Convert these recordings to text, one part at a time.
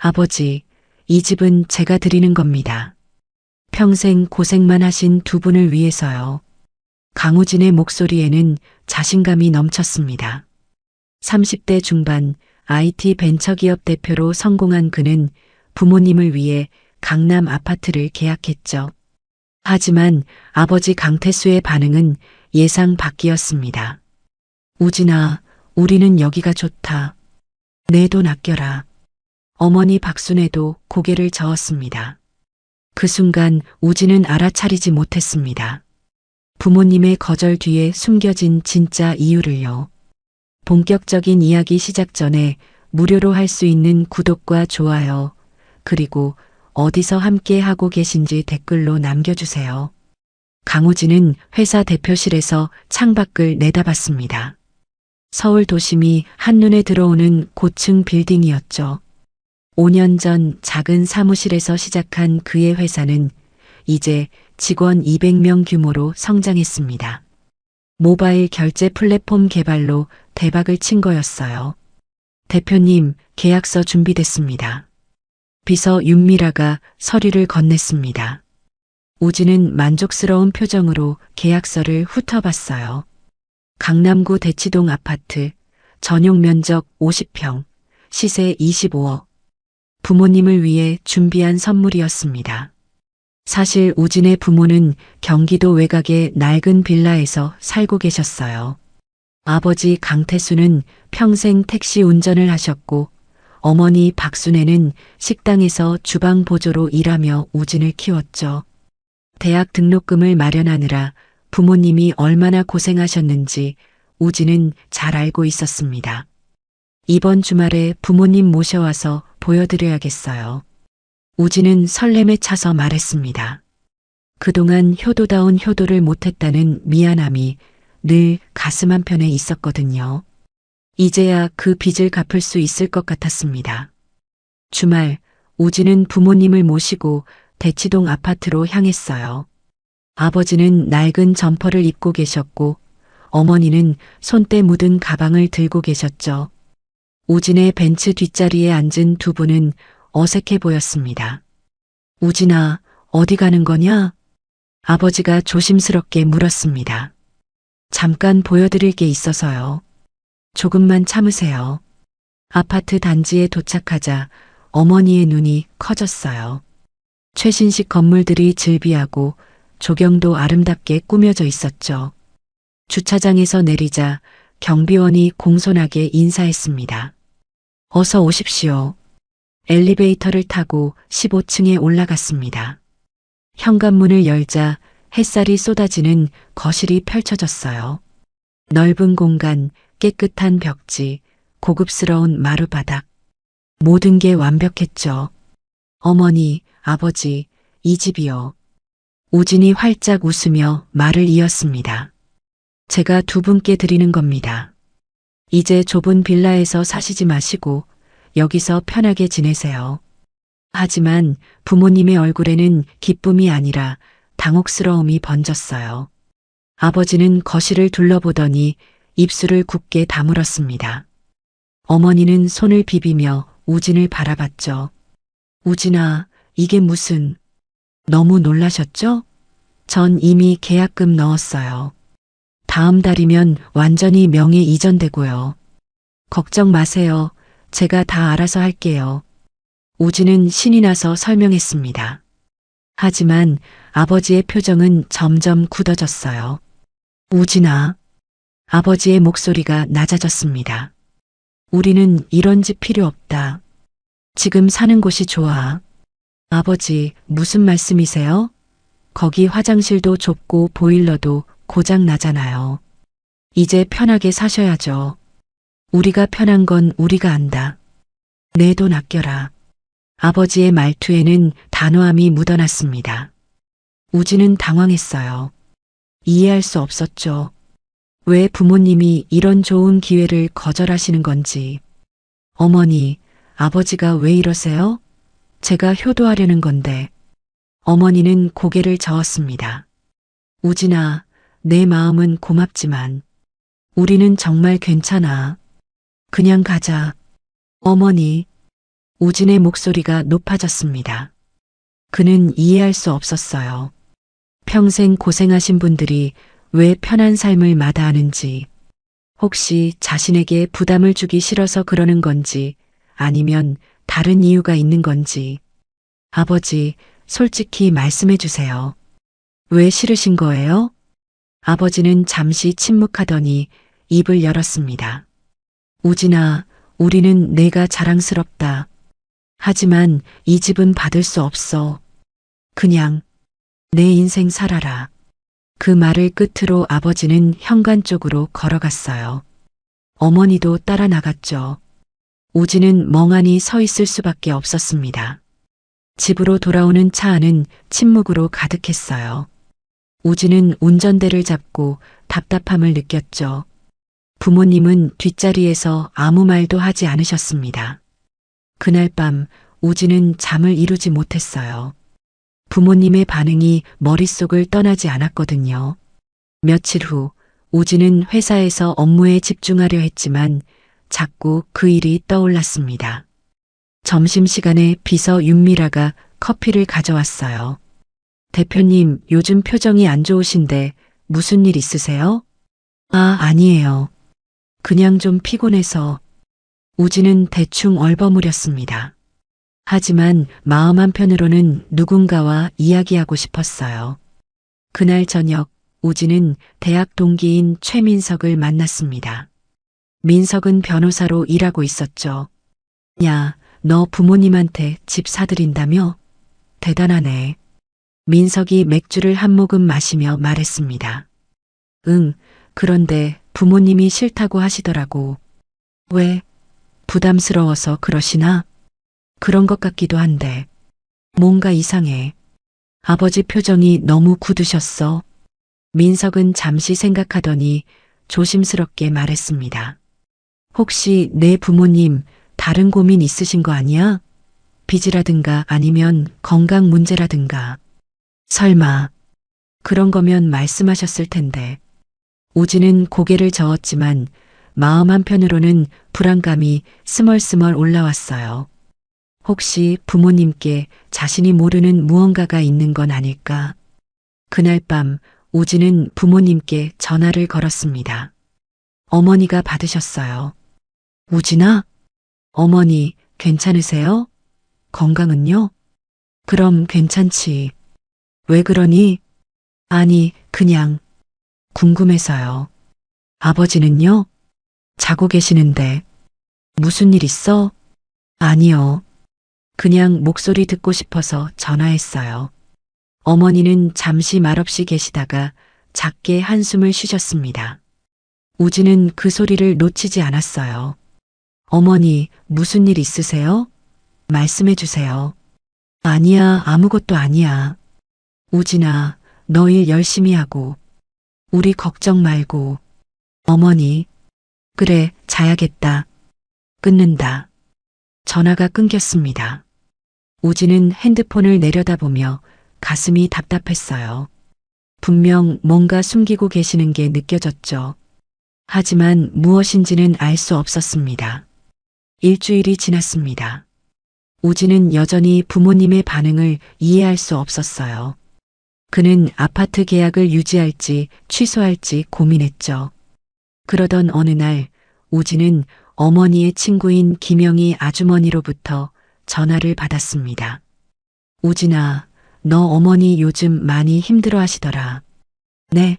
아버지, 이 집은 제가 드리는 겁니다. 평생 고생만 하신 두 분을 위해서요. 강우진의 목소리에는 자신감이 넘쳤습니다. 30대 중반 IT 벤처기업 대표로 성공한 그는 부모님을 위해 강남 아파트를 계약했죠. 하지만 아버지 강태수의 반응은 예상 밖이었습니다. 우진아, 우리는 여기가 좋다. 내 돈 아껴라. 어머니 박순애도 고개를 저었습니다. 그 순간 우진은 알아차리지 못했습니다. 부모님의 거절 뒤에 숨겨진 진짜 이유를요. 본격적인 이야기 시작 전에 무료로 할 수 있는 구독과 좋아요, 그리고 어디서 함께 하고 계신지 댓글로 남겨주세요. 강우진은 회사 대표실에서 창밖을 내다봤습니다. 서울 도심이 한눈에 들어오는 고층 빌딩이었죠. 5년 전 작은 사무실에서 시작한 그의 회사는 이제 직원 200명 규모로 성장했습니다. 모바일 결제 플랫폼 개발로 대박을 친 거였어요. 대표님, 계약서 준비됐습니다. 비서 윤미라가 서류를 건넸습니다. 우진은 만족스러운 표정으로 계약서를 훑어봤어요. 강남구 대치동 아파트, 전용 면적 50평, 시세 25억. 부모님을 위해 준비한 선물이었습니다. 사실 우진의 부모는 경기도 외곽의 낡은 빌라에서 살고 계셨어요. 아버지 강태수는 평생 택시 운전을 하셨고 어머니 박순애는 식당에서 주방 보조로 일하며 우진을 키웠죠. 대학 등록금을 마련하느라 부모님이 얼마나 고생하셨는지 우진은 잘 알고 있었습니다. 이번 주말에 부모님 모셔와서 보여드려야겠어요. 우진은 설렘에 차서 말했습니다. 그동안 효도다운 효도를 못했다는 미안함이 늘 가슴 한편에 있었거든요. 이제야 그 빚을 갚을 수 있을 것 같았습니다. 주말 우진은 부모님을 모시고 대치동 아파트로 향했어요. 아버지는 낡은 점퍼를 입고 계셨고 어머니는 손때 묻은 가방을 들고 계셨죠. 우진의 벤츠 뒷자리에 앉은 두 분은 어색해 보였습니다. 우진아, 어디 가는 거냐? 아버지가 조심스럽게 물었습니다. 잠깐 보여드릴 게 있어서요. 조금만 참으세요. 아파트 단지에 도착하자 어머니의 눈이 커졌어요. 최신식 건물들이 즐비하고 조경도 아름답게 꾸며져 있었죠. 주차장에서 내리자 경비원이 공손하게 인사했습니다. 어서 오십시오. 엘리베이터를 타고 15층에 올라갔습니다. 현관문을 열자 햇살이 쏟아지는 거실이 펼쳐졌어요. 넓은 공간, 깨끗한 벽지, 고급스러운 마루바닥. 모든 게 완벽했죠. 어머니, 아버지, 이 집이요. 우진이 활짝 웃으며 말을 이었습니다. 제가 두 분께 드리는 겁니다. 이제 좁은 빌라에서 사시지 마시고 여기서 편하게 지내세요. 하지만 부모님의 얼굴에는 기쁨이 아니라 당혹스러움이 번졌어요. 아버지는 거실을 둘러보더니 입술을 굳게 다물었습니다. 어머니는 손을 비비며 우진을 바라봤죠. 우진아, 이게 무슨... 너무 놀라셨죠? 전 이미 계약금 넣었어요. 다음 달이면 완전히 명예 이전되고요. 걱정 마세요. 제가 다 알아서 할게요. 우진은 신이 나서 설명했습니다. 하지만 아버지의 표정은 점점 굳어졌어요. 우진아. 아버지의 목소리가 낮아졌습니다. 우리는 이런 집 필요 없다. 지금 사는 곳이 좋아. 아버지, 무슨 말씀이세요? 거기 화장실도 좁고 보일러도 고장 나잖아요. 이제 편하게 사셔야죠. 우리가 편한 건 우리가 안다. 내 돈 아껴라. 아버지의 말투에는 단호함이 묻어났습니다. 우진은 당황했어요. 이해할 수 없었죠. 왜 부모님이 이런 좋은 기회를 거절하시는 건지. 어머니, 아버지가 왜 이러세요? 제가 효도하려는 건데. 어머니는 고개를 저었습니다. 우진아, 내 마음은 고맙지만 우리는 정말 괜찮아. 그냥 가자. 어머니, 우진의 목소리가 높아졌습니다. 그는 이해할 수 없었어요. 평생 고생하신 분들이 왜 편한 삶을 마다하는지, 혹시 자신에게 부담을 주기 싫어서 그러는 건지, 아니면 다른 이유가 있는 건지. 아버지, 솔직히 말씀해 주세요. 왜 싫으신 거예요? 아버지는 잠시 침묵하더니 입을 열었습니다. 우진아, 우리는 내가 자랑스럽다. 하지만 이 집은 받을 수 없어. 그냥 내 인생 살아라. 그 말을 끝으로 아버지는 현관 쪽으로 걸어갔어요. 어머니도 따라 나갔죠. 우진은 멍하니 서 있을 수밖에 없었습니다. 집으로 돌아오는 차 안은 침묵으로 가득했어요. 우진은 운전대를 잡고 답답함을 느꼈죠. 부모님은 뒷자리에서 아무 말도 하지 않으셨습니다. 그날 밤 우진은 잠을 이루지 못했어요. 부모님의 반응이 머릿속을 떠나지 않았거든요. 며칠 후 우진은 회사에서 업무에 집중하려 했지만 자꾸 그 일이 떠올랐습니다. 점심시간에 비서 윤미라가 커피를 가져왔어요. 대표님, 요즘 표정이 안 좋으신데 무슨 일 있으세요? 아, 아니에요. 그냥 좀 피곤해서. 우진은 대충 얼버무렸습니다. 하지만 마음 한편으로는 누군가와 이야기하고 싶었어요. 그날 저녁 우진은 대학 동기인 최민석을 만났습니다. 민석은 변호사로 일하고 있었죠. 야, 너 부모님한테 집 사드린다며? 대단하네. 민석이 맥주를 한 모금 마시며 말했습니다. 응, 그런데 부모님이 싫다고 하시더라고. 왜? 부담스러워서 그러시나? 그런 것 같기도 한데. 뭔가 이상해. 아버지 표정이 너무 굳으셨어. 민석은 잠시 생각하더니 조심스럽게 말했습니다. 혹시 내 부모님 다른 고민 있으신 거 아니야? 빚이라든가 아니면 건강 문제라든가. 설마 그런 거면 말씀하셨을 텐데. 우진은 고개를 저었지만 마음 한편으로는 불안감이 스멀스멀 올라왔어요. 혹시 부모님께 자신이 모르는 무언가가 있는 건 아닐까? 그날 밤 우진은 부모님께 전화를 걸었습니다. 어머니가 받으셨어요. 우진아? 어머니, 괜찮으세요? 건강은요? 그럼 괜찮지. 왜 그러니? 아니, 그냥 궁금해서요. 아버지는요? 자고 계시는데. 무슨 일 있어? 아니요. 그냥 목소리 듣고 싶어서 전화했어요. 어머니는 잠시 말없이 계시다가 작게 한숨을 쉬셨습니다. 우진은 그 소리를 놓치지 않았어요. 어머니, 무슨 일 있으세요? 말씀해 주세요. 아니야, 아무것도 아니야. 우진아, 너 일 열심히 하고, 우리 걱정 말고. 어머니, 그래, 자야겠다. 끊는다. 전화가 끊겼습니다. 우진은 핸드폰을 내려다보며 가슴이 답답했어요. 분명 뭔가 숨기고 계시는 게 느껴졌죠. 하지만 무엇인지는 알 수 없었습니다. 일주일이 지났습니다. 우진은 여전히 부모님의 반응을 이해할 수 없었어요. 그는 아파트 계약을 유지할지 취소할지 고민했죠. 그러던 어느 날 우진은 어머니의 친구인 김영희 아주머니로부터 전화를 받았습니다. 우진아, 너 어머니 요즘 많이 힘들어 하시더라. 네?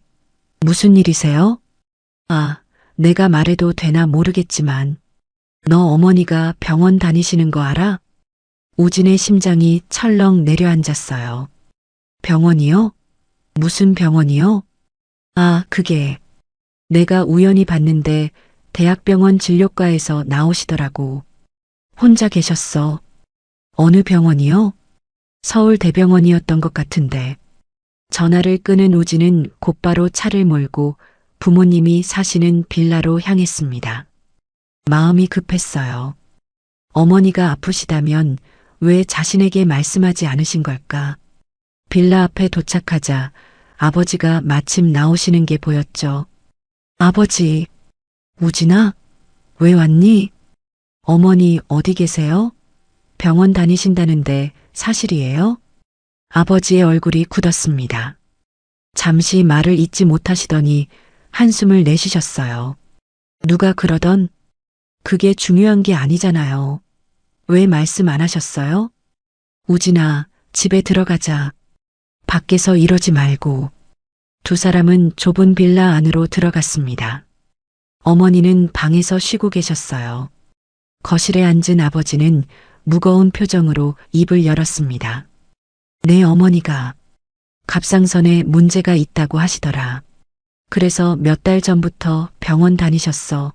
무슨 일이세요? 아, 내가 말해도 되나 모르겠지만 너 어머니가 병원 다니시는 거 알아? 우진의 심장이 철렁 내려앉았어요. 병원이요? 무슨 병원이요? 아, 그게 내가 우연히 봤는데 대학병원 진료과에서 나오시더라고. 혼자 계셨어. 어느 병원이요? 서울대병원이었던 것 같은데. 전화를 끊은 우진은 곧바로 차를 몰고 부모님이 사시는 빌라로 향했습니다. 마음이 급했어요. 어머니가 아프시다면 왜 자신에게 말씀하지 않으신 걸까? 빌라 앞에 도착하자 아버지가 마침 나오시는 게 보였죠. 아버지, 우진아, 왜 왔니? 어머니 어디 계세요? 병원 다니신다는데 사실이에요? 아버지의 얼굴이 굳었습니다. 잠시 말을 잇지 못하시더니 한숨을 내쉬셨어요. 누가 그러던 그게 중요한 게 아니잖아요. 왜 말씀 안 하셨어요? 우진아, 집에 들어가자. 밖에서 이러지 말고. 두 사람은 좁은 빌라 안으로 들어갔습니다. 어머니는 방에서 쉬고 계셨어요. 거실에 앉은 아버지는 무거운 표정으로 입을 열었습니다. 내 어머니가 갑상선에 문제가 있다고 하시더라. 그래서 몇 달 전부터 병원 다니셨어.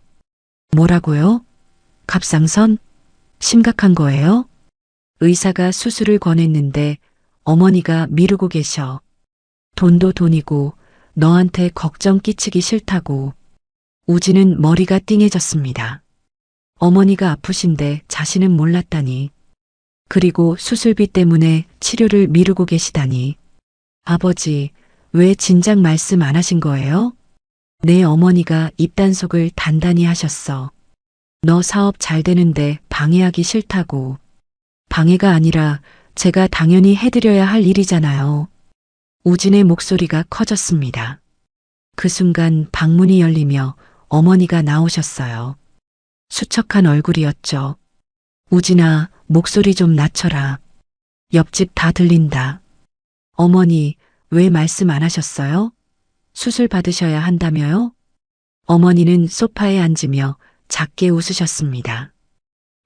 뭐라고요? 갑상선? 심각한 거예요? 의사가 수술을 권했는데 어머니가 미루고 계셔. 돈도 돈이고 너한테 걱정 끼치기 싫다고. 우진은 머리가 띵해졌습니다. 어머니가 아프신데 자신은 몰랐다니. 그리고 수술비 때문에 치료를 미루고 계시다니. 아버지, 왜 진작 말씀 안 하신 거예요? 내 어머니가 입단속을 단단히 하셨어. 너 사업 잘 되는데 방해하기 싫다고. 방해가 아니라 제가 당연히 해드려야 할 일이잖아요. 우진의 목소리가 커졌습니다. 그 순간 방문이 열리며 어머니가 나오셨어요. 수척한 얼굴이었죠. 우진아, 목소리 좀 낮춰라. 옆집 다 들린다. 어머니, 왜 말씀 안 하셨어요? 수술 받으셔야 한다며요? 어머니는 소파에 앉으며 작게 웃으셨습니다.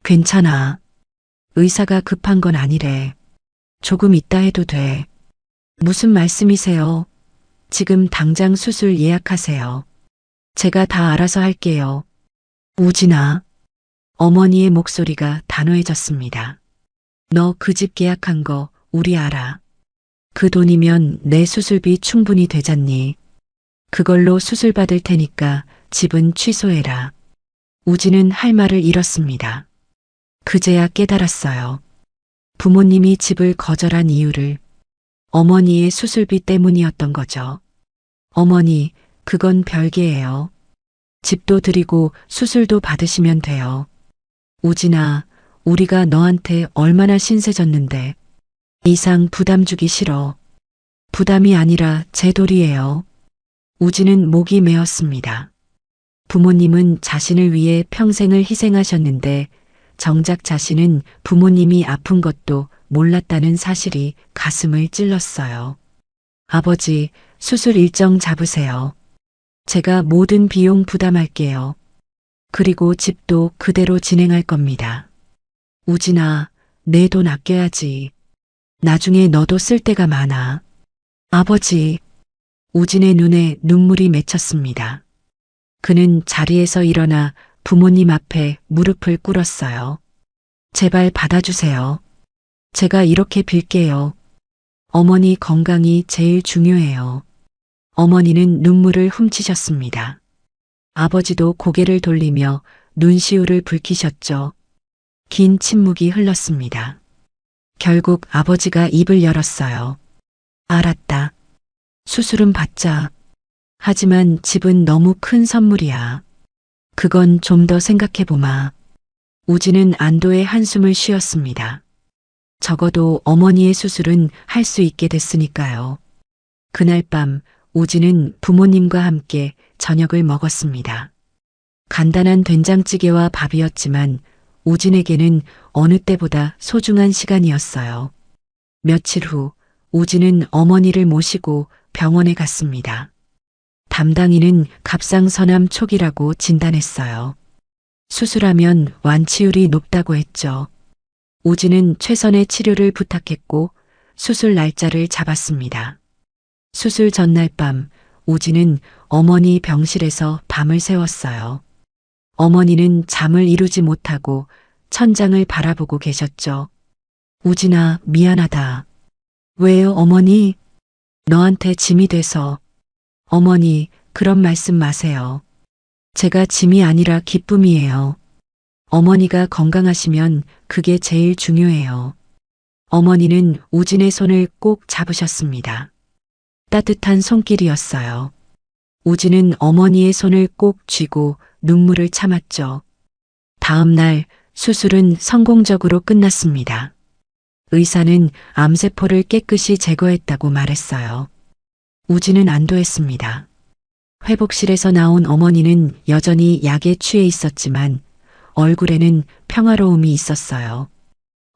괜찮아. 의사가 급한 건 아니래. 조금 있다 해도 돼. 무슨 말씀이세요? 지금 당장 수술 예약하세요. 제가 다 알아서 할게요. 우진아. 어머니의 목소리가 단호해졌습니다. 너 그 집 계약한 거 우리 알아. 그 돈이면 내 수술비 충분히 되잖니. 그걸로 수술 받을 테니까 집은 취소해라. 우진은 할 말을 잃었습니다. 그제야 깨달았어요. 부모님이 집을 거절한 이유를. 어머니의 수술비 때문이었던 거죠. 어머니, 그건 별개예요. 집도 드리고 수술도 받으시면 돼요. 우진아, 우리가 너한테 얼마나 신세졌는데. 이상 부담 주기 싫어. 부담이 아니라 제 도리예요. 우진은 목이 메었습니다. 부모님은 자신을 위해 평생을 희생하셨는데 정작 자신은 부모님이 아픈 것도 몰랐다는 사실이 가슴을 찔렀어요. 아버지, 수술 일정 잡으세요. 제가 모든 비용 부담할게요. 그리고 집도 그대로 진행할 겁니다. 우진아, 내 돈 아껴야지. 나중에 너도 쓸 데가 많아. 아버지. 우진의 눈에 눈물이 맺혔습니다. 그는 자리에서 일어나 부모님 앞에 무릎을 꿇었어요. 제발 받아주세요. 제가 이렇게 빌게요. 어머니 건강이 제일 중요해요. 어머니는 눈물을 훔치셨습니다. 아버지도 고개를 돌리며 눈시울을 붉히셨죠. 긴 침묵이 흘렀습니다. 결국 아버지가 입을 열었어요. 알았다. 수술은 받자. 하지만 집은 너무 큰 선물이야. 그건 좀 더 생각해보마. 우진은 안도의 한숨을 쉬었습니다. 적어도 어머니의 수술은 할 수 있게 됐으니까요. 그날 밤 우진은 부모님과 함께 저녁을 먹었습니다. 간단한 된장찌개와 밥이었지만 우진에게는 어느 때보다 소중한 시간이었어요. 며칠 후 우진은 어머니를 모시고 병원에 갔습니다. 담당인은 갑상선암 초기라고 진단했어요. 수술하면 완치율이 높다고 했죠. 우진은 최선의 치료를 부탁했고 수술 날짜를 잡았습니다. 수술 전날 밤 우진은 어머니 병실에서 밤을 새웠어요. 어머니는 잠을 이루지 못하고 천장을 바라보고 계셨죠. 우진아, 미안하다. 왜요, 어머니? 너한테 짐이 돼서. 어머니, 그런 말씀 마세요. 제가 짐이 아니라 기쁨이에요. 어머니가 건강하시면 그게 제일 중요해요. 어머니는 우진의 손을 꼭 잡으셨습니다. 따뜻한 손길이었어요. 우진은 어머니의 손을 꼭 쥐고 눈물을 참았죠. 다음 날 수술은 성공적으로 끝났습니다. 의사는 암세포를 깨끗이 제거했다고 말했어요. 우진은 안도했습니다. 회복실에서 나온 어머니는 여전히 약에 취해 있었지만 얼굴에는 평화로움이 있었어요.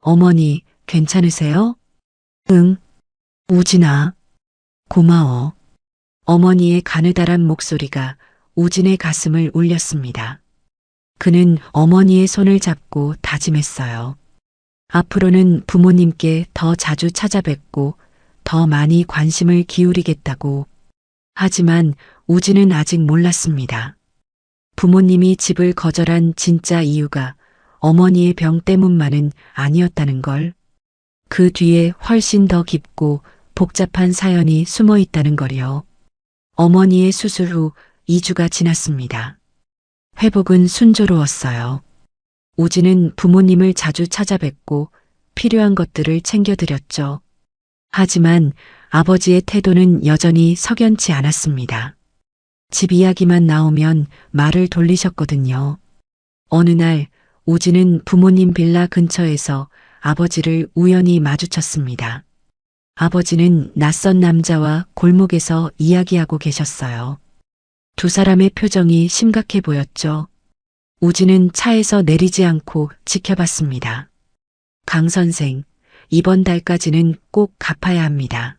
어머니, 괜찮으세요? 응. 우진아, 고마워. 어머니의 가느다란 목소리가 우진의 가슴을 울렸습니다. 그는 어머니의 손을 잡고 다짐했어요. 앞으로는 부모님께 더 자주 찾아뵙고 더 많이 관심을 기울이겠다고. 하지만 우진은 아직 몰랐습니다. 부모님이 집을 거절한 진짜 이유가 어머니의 병 때문만은 아니었다는 걸. 그 뒤에 훨씬 더 깊고 복잡한 사연이 숨어 있다는 걸요. 어머니의 수술 후 2주가 지났습니다. 회복은 순조로웠어요. 우진은 부모님을 자주 찾아뵙고 필요한 것들을 챙겨드렸죠. 하지만 아버지의 태도는 여전히 석연치 않았습니다. 집 이야기만 나오면 말을 돌리셨거든요. 어느 날 우진은 부모님 빌라 근처에서 아버지를 우연히 마주쳤습니다. 아버지는 낯선 남자와 골목에서 이야기하고 계셨어요. 두 사람의 표정이 심각해 보였죠. 우진은 차에서 내리지 않고 지켜봤습니다. 강 선생, 이번 달까지는 꼭 갚아야 합니다.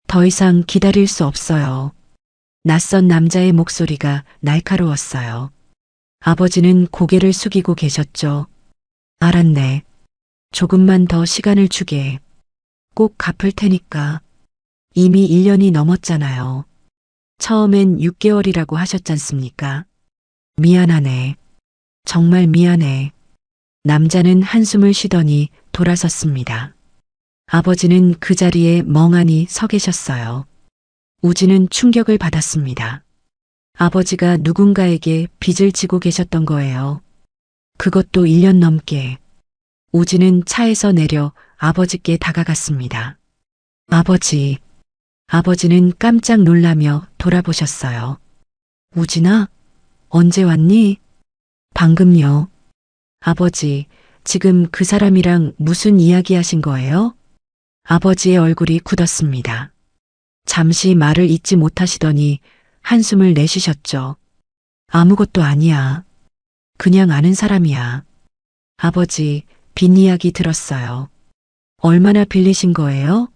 더 이상 기다릴 수 없어요. 낯선 남자의 목소리가 날카로웠어요. 아버지는 고개를 숙이고 계셨죠. 알았네. 조금만 더 시간을 주게. 꼭 갚을 테니까. 이미 1년이 넘었잖아요. 처음엔 6개월이라고 하셨잖습니까? 미안하네. 정말 미안해. 남자는 한숨을 쉬더니 돌아섰습니다. 아버지는 그 자리에 멍하니 서 계셨어요. 우진은 충격을 받았습니다. 아버지가 누군가에게 빚을 지고 계셨던 거예요. 그것도 1년 넘게. 우진은 차에서 내려 아버지께 다가갔습니다. 아버지. 아버지는 깜짝 놀라며 돌아보셨어요. 우진아, 언제 왔니? 방금요. 아버지, 지금 그 사람이랑 무슨 이야기 하신 거예요? 아버지의 얼굴이 굳었습니다. 잠시 말을 잇지 못하시더니 한숨을 내쉬셨죠. 아무것도 아니야. 그냥 아는 사람이야. 아버지, 빚 이야기 들었어요. 얼마나 빌리신 거예요?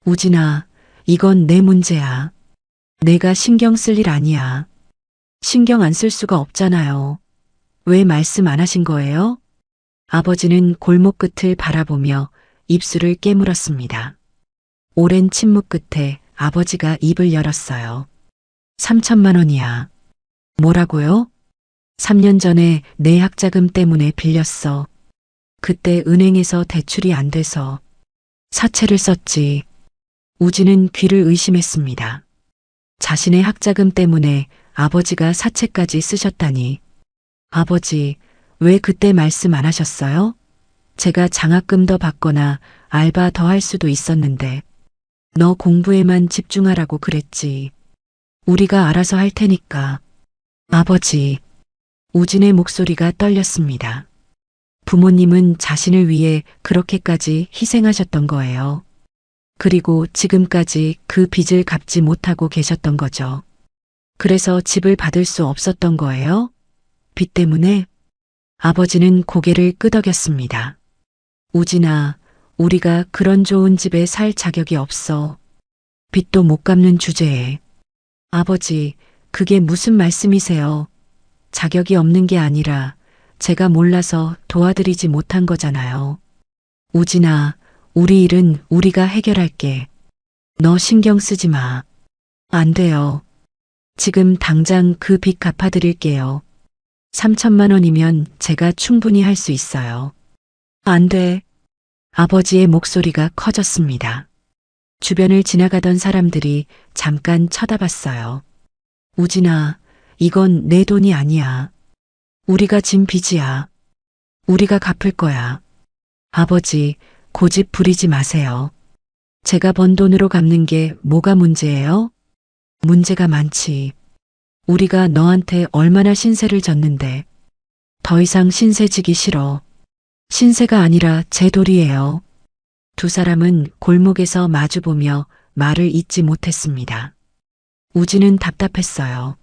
우진아, 이건 내 문제야. 내가 신경 쓸 일 아니야. 신경 안 쓸 수가 없잖아요. 왜 말씀 안 하신 거예요? 아버지는 골목 끝을 바라보며 입술을 깨물었습니다. 오랜 침묵 끝에 아버지가 입을 열었어요. 3천만 원이야. 뭐라고요? 3년 전에 내 학자금 때문에 빌렸어. 그때 은행에서 대출이 안 돼서 사채를 썼지. 우진은 귀를 의심했습니다. 자신의 학자금 때문에 아버지가 사채까지 쓰셨다니. 아버지, 왜 그때 말씀 안 하셨어요? 제가 장학금 더 받거나 알바 더 할 수도 있었는데. 너 공부에만 집중하라고 그랬지. 우리가 알아서 할 테니까. 아버지. 우진의 목소리가 떨렸습니다. 부모님은 자신을 위해 그렇게까지 희생하셨던 거예요. 그리고 지금까지 그 빚을 갚지 못하고 계셨던 거죠. 그래서 집을 받을 수 없었던 거예요? 빚 때문에? 아버지는 고개를 끄덕였습니다. 우진아, 우리가 그런 좋은 집에 살 자격이 없어. 빚도 못 갚는 주제에. 아버지, 그게 무슨 말씀이세요? 자격이 없는 게 아니라 제가 몰라서 도와드리지 못한 거잖아요. 우진아, 우리 일은 우리가 해결할게. 너 신경 쓰지 마. 안 돼요. 지금 당장 그 빚 갚아드릴게요. 3천만 원이면 제가 충분히 할 수 있어요. 안 돼. 아버지의 목소리가 커졌습니다. 주변을 지나가던 사람들이 잠깐 쳐다봤어요. 우진아, 이건 내 돈이 아니야. 우리가 진 빚이야. 우리가 갚을 거야. 아버지, 고집 부리지 마세요. 제가 번 돈으로 갚는 게 뭐가 문제예요? 문제가 많지. 우리가 너한테 얼마나 신세를 졌는데. 더 이상 신세 지기 싫어. 신세가 아니라 제 돌이에요. 두 사람은 골목에서 마주보며 말을 잇지 못했습니다. 우진은 답답했어요.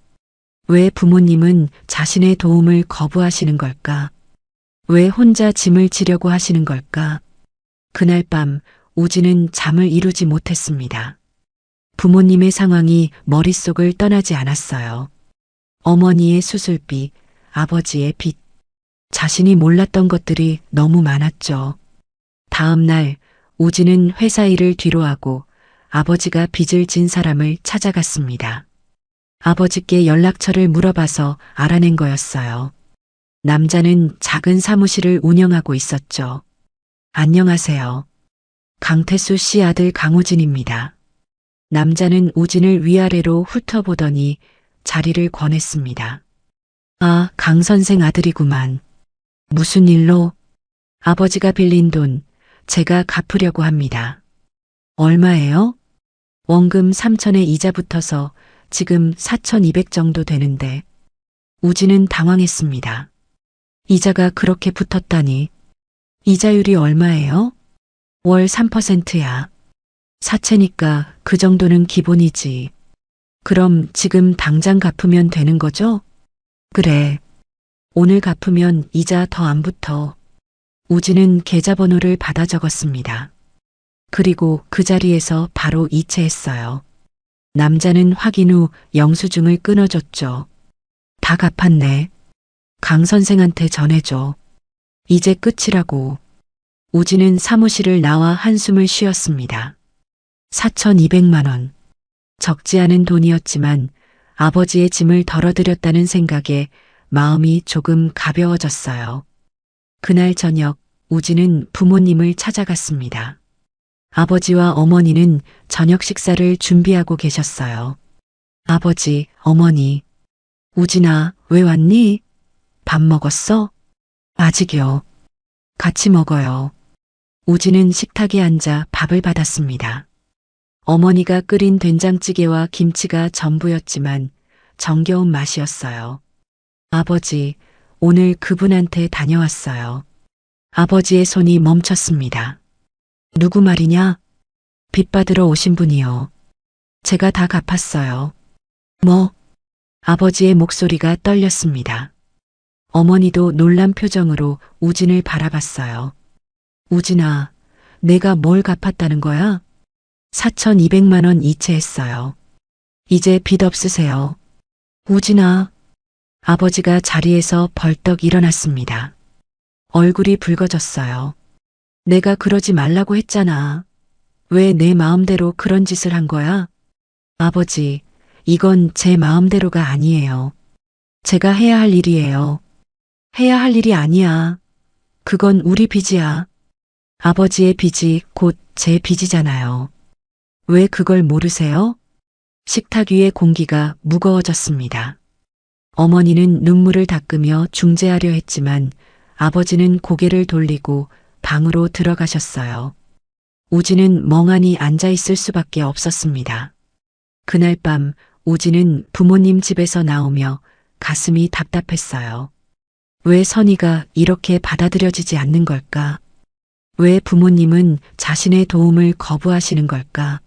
왜 부모님은 자신의 도움을 거부하시는 걸까? 왜 혼자 짐을 지려고 하시는 걸까? 그날 밤 우진은 잠을 이루지 못했습니다. 부모님의 상황이 머릿속을 떠나지 않았어요. 어머니의 수술비, 아버지의 빚, 자신이 몰랐던 것들이 너무 많았죠. 다음 날 우진은 회사 일을 뒤로하고 아버지가 빚을 진 사람을 찾아갔습니다. 아버지께 연락처를 물어봐서 알아낸 거였어요. 남자는 작은 사무실을 운영하고 있었죠. 안녕하세요. 강태수 씨 아들 강우진입니다. 남자는 우진을 위아래로 훑어보더니 자리를 권했습니다. 아, 강 선생 아들이구만. 무슨 일로? 아버지가 빌린 돈 제가 갚으려고 합니다. 얼마예요? 원금 3천에 이자 붙어서 지금 4,200 정도 되는데. 우진은 당황했습니다. 이자가 그렇게 붙었다니. 이자율이 얼마예요? 월 3%야. 사채니까 그 정도는 기본이지. 그럼 지금 당장 갚으면 되는 거죠? 그래. 오늘 갚으면 이자 더 안 붙어. 우진은 계좌번호를 받아 적었습니다. 그리고 그 자리에서 바로 이체했어요. 남자는 확인 후 영수증을 끊어줬죠. 다 갚았네. 강 선생한테 전해줘. 이제 끝이라고. 우진은 사무실을 나와 한숨을 쉬었습니다. 4,200만 원. 적지 않은 돈이었지만 아버지의 짐을 덜어드렸다는 생각에 마음이 조금 가벼워졌어요. 그날 저녁 우진은 부모님을 찾아갔습니다. 아버지와 어머니는 저녁 식사를 준비하고 계셨어요. 아버지, 어머니. 우진아, 왜 왔니? 밥 먹었어? 아직이요. 같이 먹어요. 우진은 식탁에 앉아 밥을 받았습니다. 어머니가 끓인 된장찌개와 김치가 전부였지만 정겨운 맛이었어요. 아버지, 오늘 그분한테 다녀왔어요. 아버지의 손이 멈췄습니다. 누구 말이냐? 빚 받으러 오신 분이요. 제가 다 갚았어요. 뭐? 아버지의 목소리가 떨렸습니다. 어머니도 놀란 표정으로 우진을 바라봤어요. 우진아, 내가 뭘 갚았다는 거야? 4,200만 원 이체했어요. 이제 빚 없으세요. 우진아. 아버지가 자리에서 벌떡 일어났습니다. 얼굴이 붉어졌어요. 내가 그러지 말라고 했잖아. 왜 내 마음대로 그런 짓을 한 거야? 아버지, 이건 제 마음대로가 아니에요. 제가 해야 할 일이에요. 해야 할 일이 아니야. 그건 우리 빚이야. 아버지의 빚이 곧 제 빚이잖아요. 왜 그걸 모르세요? 식탁 위의 공기가 무거워졌습니다. 어머니는 눈물을 닦으며 중재하려 했지만 아버지는 고개를 돌리고 방으로 들어가셨어요. 우진은 멍하니 앉아 있을 수밖에 없었습니다. 그날 밤 우진은 부모님 집에서 나오며 가슴이 답답했어요. 왜 선의가 이렇게 받아들여지지 않는 걸까? 왜 부모님은 자신의 도움을 거부하시는 걸까?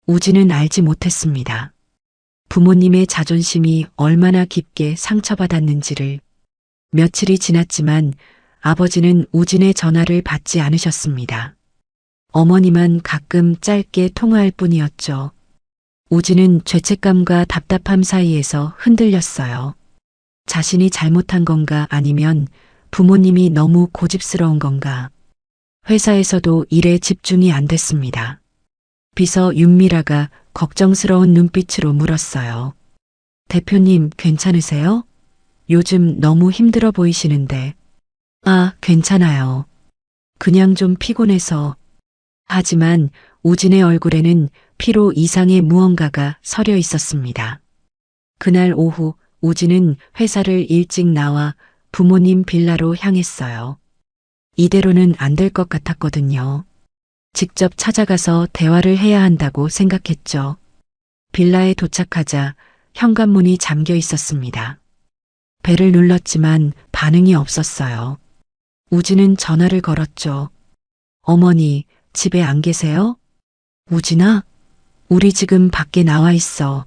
우진은 알지 못했습니다. 부모님의 자존심이 얼마나 깊게 상처받았는지를. 며칠이 지났지만 아버지는 우진의 전화를 받지 않으셨습니다. 어머니만 가끔 짧게 통화할 뿐이었죠. 우진은 죄책감과 답답함 사이에서 흔들렸어요. 자신이 잘못한 건가 아니면 부모님이 너무 고집스러운 건가. 회사에서도 일에 집중이 안 됐습니다. 비서 윤미라가 걱정스러운 눈빛으로 물었어요. 대표님 괜찮으세요? 요즘 너무 힘들어 보이시는데. 아, 괜찮아요. 그냥 좀 피곤해서. 하지만 우진의 얼굴에는 피로 이상의 무언가가 서려 있었습니다. 그날 오후 우진은 회사를 일찍 나와 부모님 빌라로 향했어요. 이대로는 안 될 것 같았거든요. 직접 찾아가서 대화를 해야 한다고 생각했죠. 빌라에 도착하자 현관문이 잠겨 있었습니다. 벨을 눌렀지만 반응이 없었어요. 우진은 전화를 걸었죠. 어머니, 집에 안 계세요? 우진아, 우리 지금 밖에 나와 있어.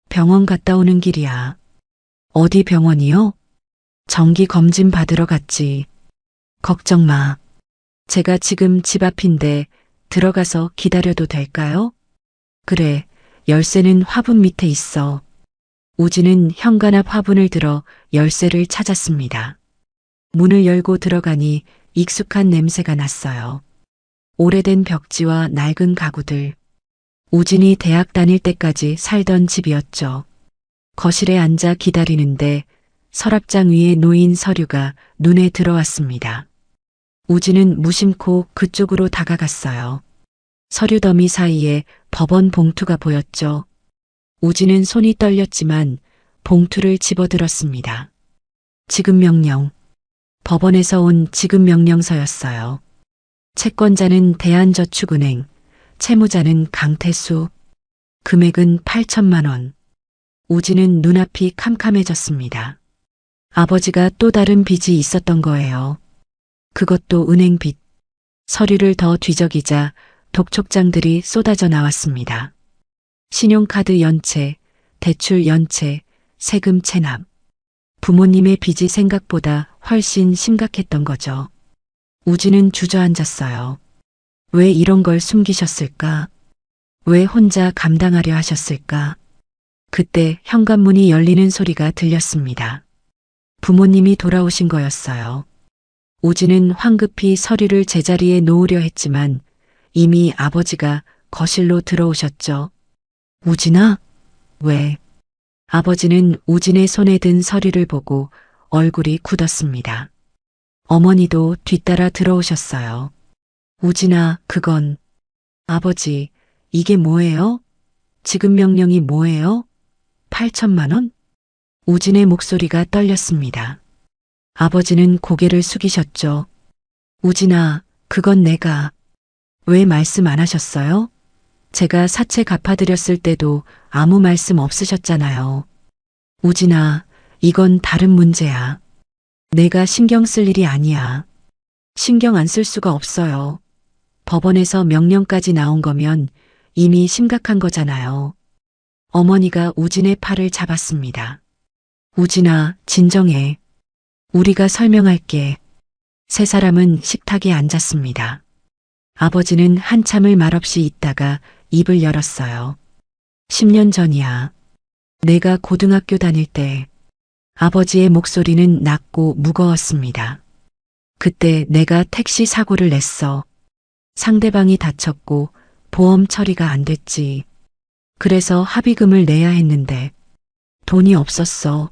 병원 갔다 오는 길이야. 어디 병원이요? 정기 검진 받으러 갔지. 걱정 마. 제가 지금 집 앞인데 들어가서 기다려도 될까요? 그래, 열쇠는 화분 밑에 있어. 우진은 현관 앞 화분을 들어 열쇠를 찾았습니다. 문을 열고 들어가니 익숙한 냄새가 났어요. 오래된 벽지와 낡은 가구들. 우진이 대학 다닐 때까지 살던 집이었죠. 거실에 앉아 기다리는데 서랍장 위에 놓인 서류가 눈에 들어왔습니다. 우진은 무심코 그쪽으로 다가갔어요. 서류 더미 사이에 법원 봉투가 보였죠. 우진은 손이 떨렸지만 봉투를 집어들었습니다. 지급명령. 법원에서 온 지급명령서였어요. 채권자는 대한저축은행, 채무자는 강태수. 금액은 8천만 원. 우진은 눈앞이 캄캄해졌습니다. 아버지가 또 다른 빚이 있었던 거예요. 그것도 은행 빚. 서류를 더 뒤적이자 독촉장들이 쏟아져 나왔습니다. 신용카드 연체, 대출 연체, 세금 체납. 부모님의 빚이 생각보다 훨씬 심각했던 거죠. 우진은 주저앉았어요. 왜 이런 걸 숨기셨을까? 왜 혼자 감당하려 하셨을까? 그때 현관문이 열리는 소리가 들렸습니다. 부모님이 돌아오신 거였어요. 우진은 황급히 서류를 제자리에 놓으려 했지만 이미 아버지가 거실로 들어오셨죠. 우진아? 왜? 아버지는 우진의 손에 든 서류를 보고 얼굴이 굳었습니다. 어머니도 뒤따라 들어오셨어요. 우진아, 그건. 아버지, 이게 뭐예요? 지급명령이 뭐예요? 8천만 원? 우진의 목소리가 떨렸습니다. 아버지는 고개를 숙이셨죠. 우진아, 그건 내가. 왜 말씀 안 하셨어요? 제가 사채 갚아드렸을 때도 아무 말씀 없으셨잖아요. 우진아, 이건 다른 문제야. 내가 신경 쓸 일이 아니야. 신경 안 쓸 수가 없어요. 법원에서 명령까지 나온 거면 이미 심각한 거잖아요. 어머니가 우진의 팔을 잡았습니다. 우진아, 진정해. 우리가 설명할게. 세 사람은 식탁에 앉았습니다. 아버지는 한참을 말없이 있다가 입을 열었어요. 10년 전이야. 내가 고등학교 다닐 때. 아버지의 목소리는 낮고 무거웠습니다. 그때 내가 택시 사고를 냈어. 상대방이 다쳤고 보험 처리가 안 됐지. 그래서 합의금을 내야 했는데 돈이 없었어.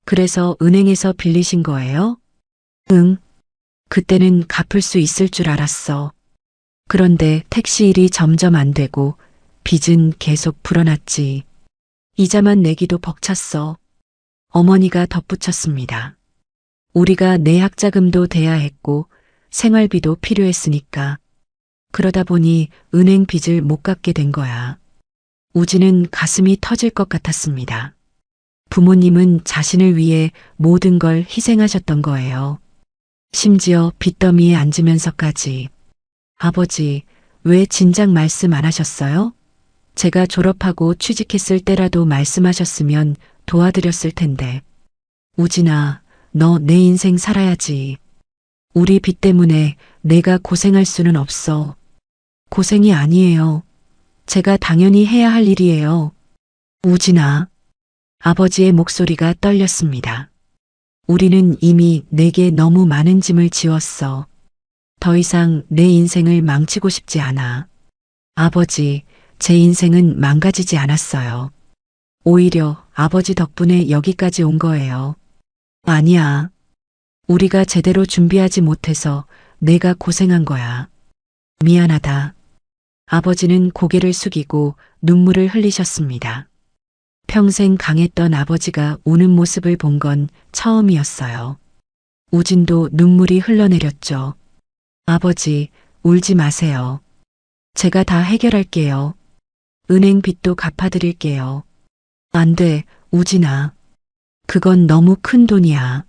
그래서 은행에서 빌리신 거예요? 응. 그때는 갚을 수 있을 줄 알았어. 그런데 택시 일이 점점 안 되고 빚은 계속 불어났지. 이자만 내기도 벅찼어. 어머니가 덧붙였습니다. 우리가 내 학자금도 대야 했고 생활비도 필요했으니까. 그러다 보니 은행 빚을 못 갚게 된 거야. 우진은 가슴이 터질 것 같았습니다. 부모님은 자신을 위해 모든 걸 희생하셨던 거예요. 심지어 빚더미에 앉으면서까지. 아버지, 왜 진작 말씀 안 하셨어요? 제가 졸업하고 취직했을 때라도 말씀하셨으면 도와드렸을 텐데. 우진아, 너 내 인생 살아야지. 우리 빚 때문에 내가 고생할 수는 없어. 고생이 아니에요. 제가 당연히 해야 할 일이에요. 우진아. 아버지의 목소리가 떨렸습니다. 우리는 이미 내게 너무 많은 짐을 지웠어. 더 이상 내 인생을 망치고 싶지 않아. 아버지, 제 인생은 망가지지 않았어요. 오히려 아버지 덕분에 여기까지 온 거예요. 아니야. 우리가 제대로 준비하지 못해서 내가 고생한 거야. 미안하다. 아버지는 고개를 숙이고 눈물을 흘리셨습니다. 평생 강했던 아버지가 우는 모습을 본 건 처음이었어요. 우진도 눈물이 흘러내렸죠. 아버지, 울지 마세요. 제가 다 해결할게요. 은행 빚도 갚아드릴게요. 안 돼, 우진아. 그건 너무 큰 돈이야.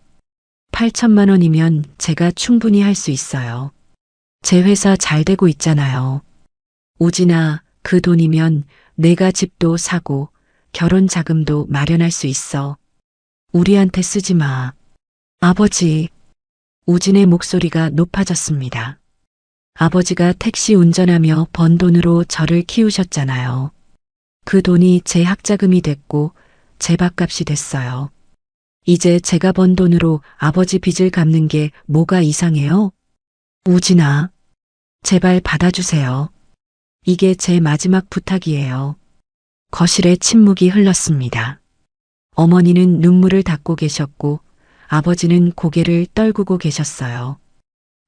8천만 원이면 제가 충분히 할 수 있어요. 제 회사 잘 되고 있잖아요. 우진아, 그 돈이면 내가 집도 사고 결혼 자금도 마련할 수 있어. 우리한테 쓰지 마. 아버지. 우진의 목소리가 높아졌습니다. 아버지가 택시 운전하며 번 돈으로 저를 키우셨잖아요. 그 돈이 제 학자금이 됐고 제 밥값이 됐어요. 이제 제가 번 돈으로 아버지 빚을 갚는 게 뭐가 이상해요? 우진아, 제발 받아주세요. 이게 제 마지막 부탁이에요. 거실에 침묵이 흘렀습니다. 어머니는 눈물을 닦고 계셨고 아버지는 고개를 떨구고 계셨어요.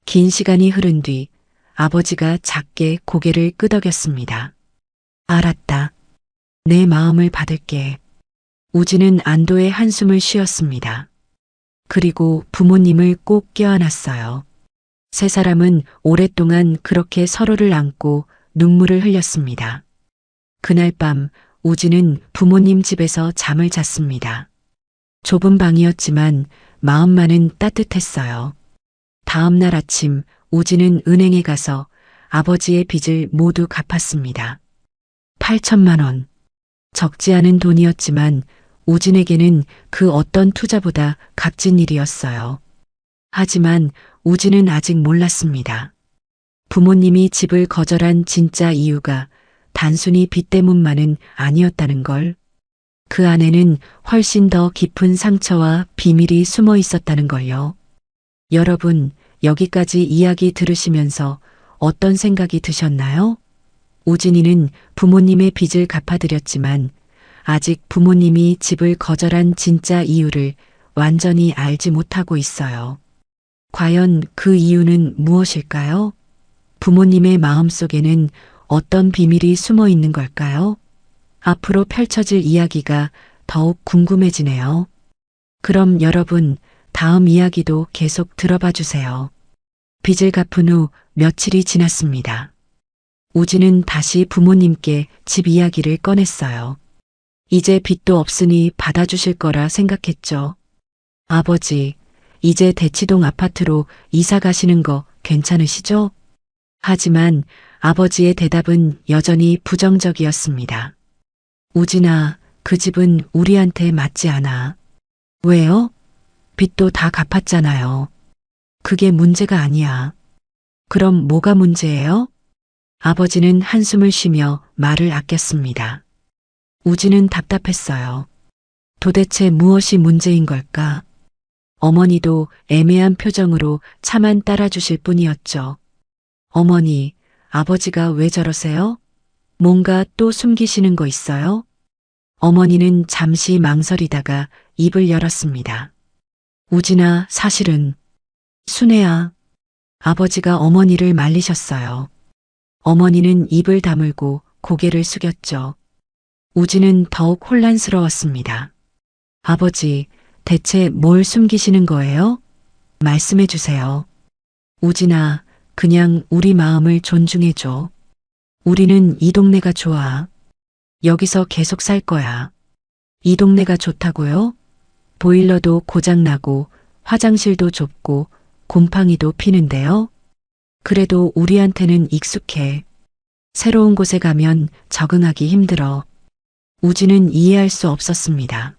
긴 시간이 흐른 뒤 아버지가 작게 고개를 끄덕였습니다. 알았다. 내 마음을 받을게. 우진은 안도의 한숨을 쉬었습니다. 그리고 부모님을 꼭 껴안았어요. 세 사람은 오랫동안 그렇게 서로를 안고 눈물을 흘렸습니다. 그날 밤 우진은 부모님 집에서 잠을 잤습니다. 좁은 방이었지만 마음만은 따뜻했어요. 다음 날 아침 우진은 은행에 가서 아버지의 빚을 모두 갚았습니다. 8천만 원. 적지 않은 돈이었지만 우진에게는 그 어떤 투자보다 값진 일이었어요. 하지만 우진은 아직 몰랐습니다. 부모님이 집을 거절한 진짜 이유가 단순히 빚 때문만은 아니었다는 걸. 그 안에는 훨씬 더 깊은 상처와 비밀이 숨어 있었다는 걸요. 여러분, 여기까지 이야기 들으시면서 어떤 생각이 드셨나요? 우진이는 부모님의 빚을 갚아드렸지만 아직 부모님이 집을 거절한 진짜 이유를 완전히 알지 못하고 있어요. 과연 그 이유는 무엇일까요? 부모님의 마음속에는 어떤 비밀이 숨어 있는 걸까요? 앞으로 펼쳐질 이야기가 더욱 궁금해지네요. 그럼 여러분, 다음 이야기도 계속 들어봐 주세요. 빚을 갚은 후 며칠이 지났습니다. 우진은 다시 부모님께 집 이야기를 꺼냈어요. 이제 빚도 없으니 받아주실 거라 생각했죠. 아버지, 이제 대치동 아파트로 이사 가시는 거 괜찮으시죠? 하지만 아버지의 대답은 여전히 부정적이었습니다. 우진아, 그 집은 우리한테 맞지 않아. 왜요? 빚도 다 갚았잖아요. 그게 문제가 아니야. 그럼 뭐가 문제예요? 아버지는 한숨을 쉬며 말을 아꼈습니다. 우진은 답답했어요. 도대체 무엇이 문제인 걸까? 어머니도 애매한 표정으로 차만 따라주실 뿐이었죠. 어머니, 아버지가 왜 저러세요? 뭔가 또 숨기시는 거 있어요? 어머니는 잠시 망설이다가 입을 열었습니다. 우진아, 사실은. 순애야. 아버지가 어머니를 말리셨어요. 어머니는 입을 다물고 고개를 숙였죠. 우진은 더욱 혼란스러웠습니다. 아버지, 대체 뭘 숨기시는 거예요? 말씀해 주세요. 우진아, 그냥 우리 마음을 존중해줘. 우리는 이 동네가 좋아. 여기서 계속 살 거야. 이 동네가 좋다고요? 보일러도 고장나고 화장실도 좁고 곰팡이도 피는데요. 그래도 우리한테는 익숙해. 새로운 곳에 가면 적응하기 힘들어. 우진은 이해할 수 없었습니다.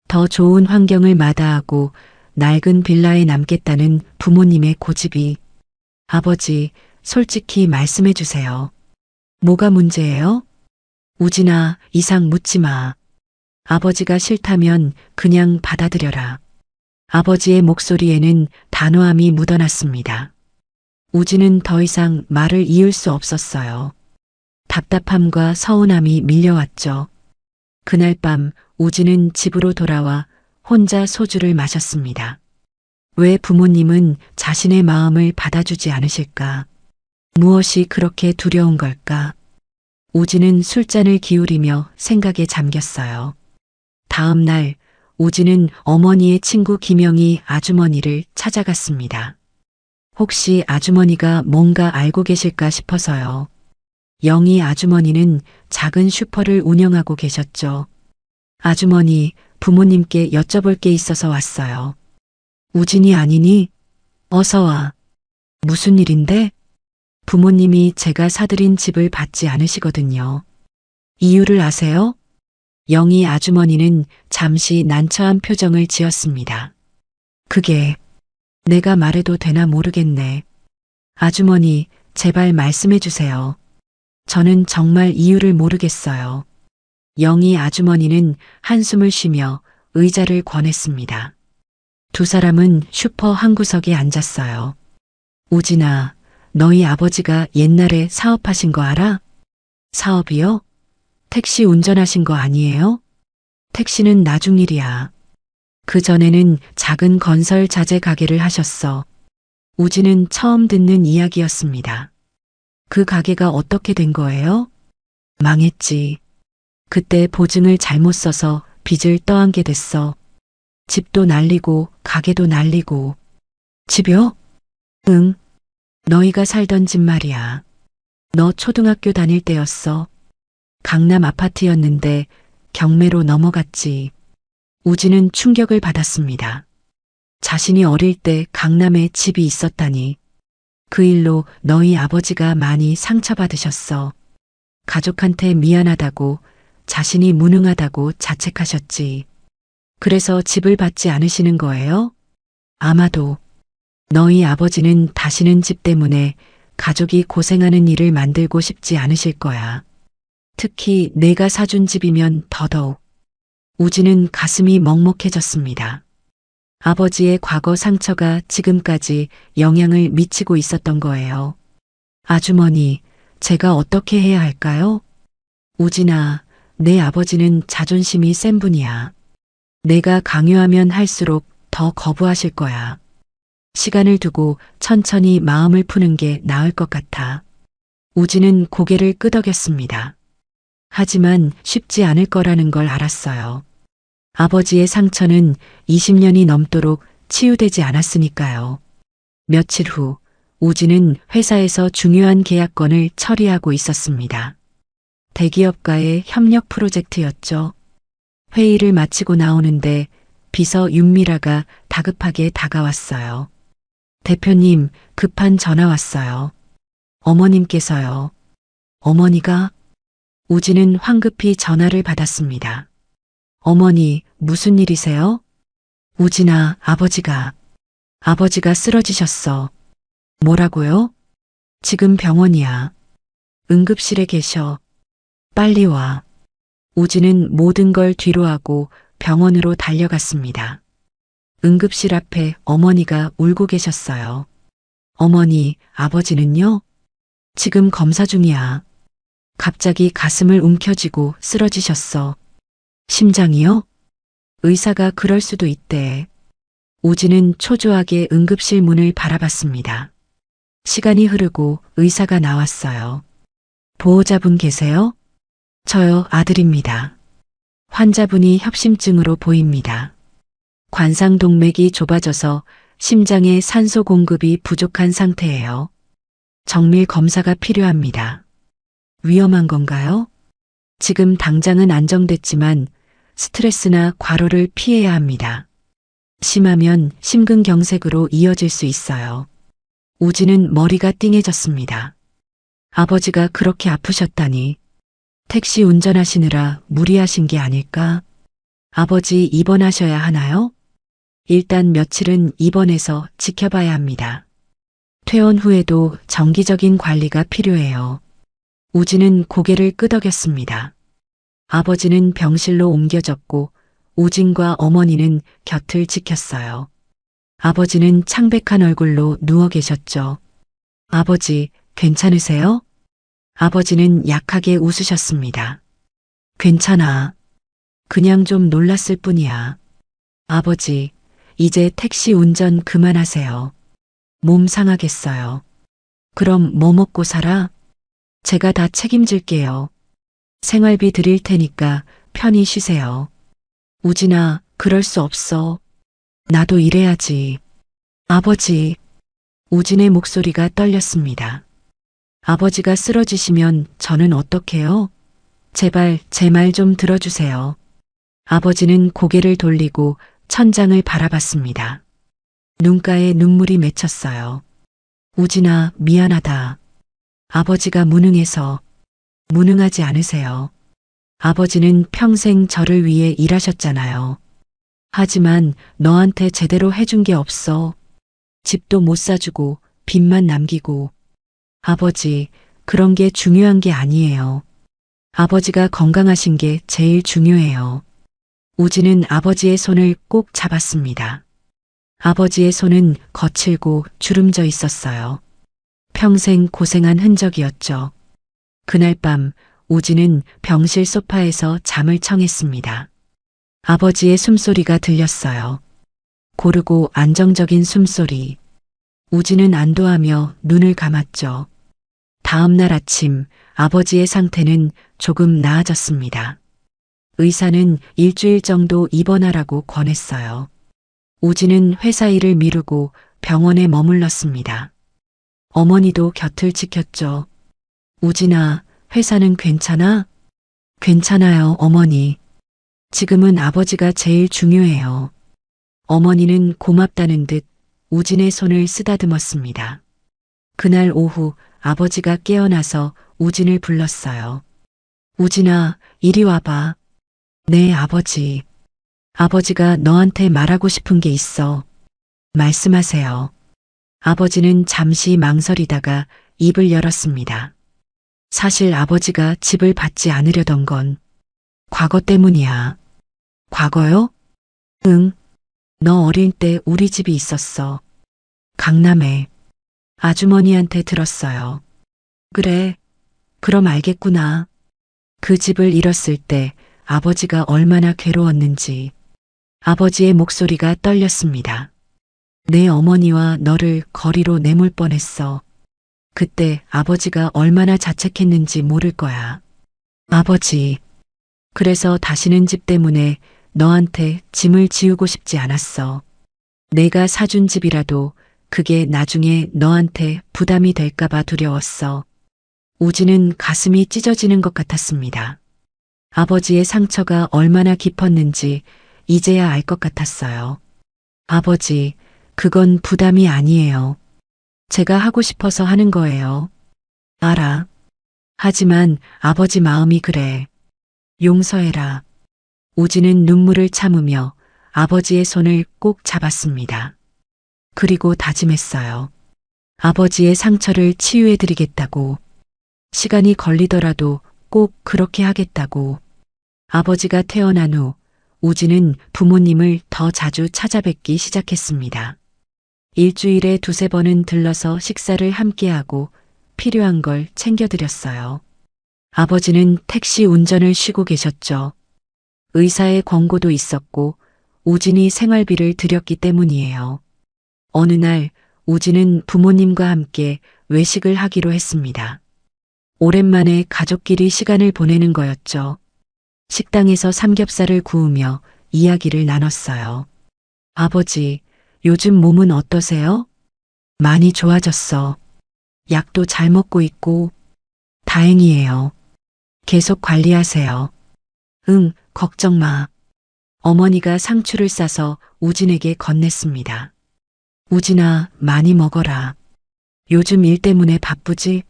더 좋은 환경을 마다하고 낡은 빌라에 남겠다는 부모님의 고집이. 아버지, 솔직히 말씀해 주세요. 뭐가 문제예요? 우진아, 이상 묻지 마. 아버지가 싫다면 그냥 받아들여라. 아버지의 목소리에는 단호함이 묻어났습니다. 우진은 더 이상 말을 이을 수 없었어요. 답답함과 서운함이 밀려왔죠. 그날 밤 우진은 집으로 돌아와 혼자 소주를 마셨습니다. 왜 부모님은 자신의 마음을 받아주지 않으실까? 무엇이 그렇게 두려운 걸까? 우진은 술잔을 기울이며 생각에 잠겼어요. 다음 날 우진은 어머니의 친구 김영희 아주머니를 찾아갔습니다. 혹시 아주머니가 뭔가 알고 계실까 싶어서요. 영희 아주머니는 작은 슈퍼를 운영하고 계셨죠. 아주머니, 부모님께 여쭤볼 게 있어서 왔어요. 우진이 아니니? 어서 와. 무슨 일인데? 부모님이 제가 사들인 집을 받지 않으시거든요. 이유를 아세요? 영희 아주머니는 잠시 난처한 표정을 지었습니다. 그게 내가 말해도 되나 모르겠네. 아주머니, 제발 말씀해 주세요. 저는 정말 이유를 모르겠어요. 영희 아주머니는 한숨을 쉬며 의자를 권했습니다. 두 사람은 슈퍼 한 구석에 앉았어요. 우진아, 너희 아버지가 옛날에 사업하신 거 알아? 사업이요? 택시 운전하신 거 아니에요? 택시는 나중 일이야. 그전에는 작은 건설 자재 가게를 하셨어. 우진은 처음 듣는 이야기였습니다. 그 가게가 어떻게 된 거예요? 망했지. 그때 보증을 잘못 써서 빚을 떠안게 됐어. 집도 날리고 가게도 날리고. 집이요? 응. 너희가 살던 집 말이야. 너 초등학교 다닐 때였어. 강남 아파트였는데 경매로 넘어갔지. 우진은 충격을 받았습니다. 자신이 어릴 때 강남에 집이 있었다니. 그 일로 너희 아버지가 많이 상처받으셨어. 가족한테 미안하다고, 자신이 무능하다고 자책하셨지. 그래서 집을 받지 않으시는 거예요? 아마도. 너희 아버지는 다시는 집 때문에 가족이 고생하는 일을 만들고 싶지 않으실 거야. 특히 내가 사준 집이면 더더욱. 우진은 가슴이 먹먹해졌습니다. 아버지의 과거 상처가 지금까지 영향을 미치고 있었던 거예요. 아주머니, 제가 어떻게 해야 할까요? 우진아, 내 아버지는 자존심이 센 분이야. 내가 강요하면 할수록 더 거부하실 거야. 시간을 두고 천천히 마음을 푸는 게 나을 것 같아. 우진은 고개를 끄덕였습니다. 하지만 쉽지 않을 거라는 걸 알았어요. 아버지의 상처는 20년이 넘도록 치유되지 않았으니까요. 며칠 후, 우진은 회사에서 중요한 계약건을 처리하고 있었습니다. 대기업과의 협력 프로젝트였죠. 회의를 마치고 나오는데 비서 윤미라가 다급하게 다가왔어요. 대표님, 급한 전화 왔어요. 어머님께서요. 어머니가? 우진은 황급히 전화를 받았습니다. 어머니, 무슨 일이세요? 우진아, 아버지가 쓰러지셨어. 뭐라고요? 지금 병원이야. 응급실에 계셔. 빨리 와. 우진은 모든 걸 뒤로하고 병원으로 달려갔습니다. 응급실 앞에 어머니가 울고 계셨어요. 어머니, 아버지는요? 지금 검사 중이야. 갑자기 가슴을 움켜쥐고 쓰러지셨어. 심장이요? 의사가 그럴 수도 있대. 우진은 초조하게 응급실 문을 바라봤습니다. 시간이 흐르고 의사가 나왔어요. 보호자분 계세요? 저요, 아들입니다. 환자분이 협심증으로 보입니다. 관상동맥이 좁아져서 심장에 산소 공급이 부족한 상태예요. 정밀 검사가 필요합니다. 위험한 건가요? 지금 당장은 안정됐지만 스트레스나 과로를 피해야 합니다. 심하면 심근경색으로 이어질 수 있어요. 우진은 머리가 띵해졌습니다. 아버지가 그렇게 아프셨다니. 택시 운전하시느라 무리하신 게 아닐까? 아버지 입원하셔야 하나요? 일단 며칠은 입원해서 지켜봐야 합니다. 퇴원 후에도 정기적인 관리가 필요해요. 우진은 고개를 끄덕였습니다. 아버지는 병실로 옮겨졌고 우진과 어머니는 곁을 지켰어요. 아버지는 창백한 얼굴로 누워 계셨죠. 아버지, 괜찮으세요? 아버지는 약하게 웃으셨습니다. 괜찮아. 그냥 좀 놀랐을 뿐이야. 아버지, 이제 택시 운전 그만하세요. 몸 상하겠어요. 그럼 뭐 먹고 살아? 제가 다 책임질게요. 생활비 드릴 테니까 편히 쉬세요. 우진아, 그럴 수 없어. 나도 일해야지. 아버지. 우진의 목소리가 떨렸습니다. 아버지가 쓰러지시면 저는 어떡해요? 제발 제 말 좀 들어주세요. 아버지는 고개를 돌리고 천장을 바라봤습니다. 눈가에 눈물이 맺혔어요. 우진아, 미안하다. 아버지가 무능해서. 무능하지 않으세요. 아버지는 평생 저를 위해 일하셨잖아요. 하지만 너한테 제대로 해준 게 없어. 집도 못 사주고 빚만 남기고. 아버지, 그런 게 중요한 게 아니에요. 아버지가 건강하신 게 제일 중요해요. 우진은 아버지의 손을 꼭 잡았습니다. 아버지의 손은 거칠고 주름져 있었어요. 평생 고생한 흔적이었죠. 그날 밤 우진은 병실 소파에서 잠을 청했습니다. 아버지의 숨소리가 들렸어요. 고르고 안정적인 숨소리. 우진은 안도하며 눈을 감았죠. 다음 날 아침 아버지의 상태는 조금 나아졌습니다. 의사는 일주일 정도 입원하라고 권했어요. 우진은 회사 일을 미루고 병원에 머물렀습니다. 어머니도 곁을 지켰죠. 우진아, 회사는 괜찮아? 괜찮아요, 어머니. 지금은 아버지가 제일 중요해요. 어머니는 고맙다는 듯 우진의 손을 쓰다듬었습니다. 그날 오후 아버지가 깨어나서 우진을 불렀어요. 우진아, 이리 와봐. 네, 아버지. 아버지가 너한테 말하고 싶은 게 있어. 말씀하세요. 아버지는 잠시 망설이다가 입을 열었습니다. 사실 아버지가 집을 받지 않으려던 건 과거 때문이야. 과거요? 응. 너 어릴 때 우리 집이 있었어. 강남에. 아주머니한테 들었어요. 그래. 그럼 알겠구나. 그 집을 잃었을 때 아버지가 얼마나 괴로웠는지. 아버지의 목소리가 떨렸습니다. 내 어머니와 너를 거리로 내몰 뻔했어. 그때 아버지가 얼마나 자책했는지 모를 거야. 아버지. 그래서 다시는 집 때문에 너한테 짐을 지우고 싶지 않았어. 내가 사준 집이라도 그게 나중에 너한테 부담이 될까봐 두려웠어. 우진은 가슴이 찢어지는 것 같았습니다. 아버지의 상처가 얼마나 깊었는지 이제야 알 것 같았어요. 아버지, 그건 부담이 아니에요. 제가 하고 싶어서 하는 거예요. 알아. 하지만 아버지 마음이 그래. 용서해라. 우진은 눈물을 참으며 아버지의 손을 꼭 잡았습니다. 그리고 다짐했어요. 아버지의 상처를 치유해드리겠다고. 시간이 걸리더라도 꼭 그렇게 하겠다고. 아버지가 태어난 후 우진은 부모님을 더 자주 찾아뵙기 시작했습니다. 일주일에 두세 번은 들러서 식사를 함께하고 필요한 걸 챙겨드렸어요. 아버지는 택시 운전을 쉬고 계셨죠. 의사의 권고도 있었고 우진이 생활비를 들였기 때문이에요. 어느 날 우진은 부모님과 함께 외식을 하기로 했습니다. 오랜만에 가족끼리 시간을 보내는 거였죠. 식당에서 삼겹살을 구우며 이야기를 나눴어요. 아버지, 요즘 몸은 어떠세요? 많이 좋아졌어. 약도 잘 먹고 있고. 다행이에요. 계속 관리하세요. 응, 걱정 마. 어머니가 상추를 싸서 우진에게 건넸습니다. 우진아, 많이 먹어라. 요즘 일 때문에 바쁘지?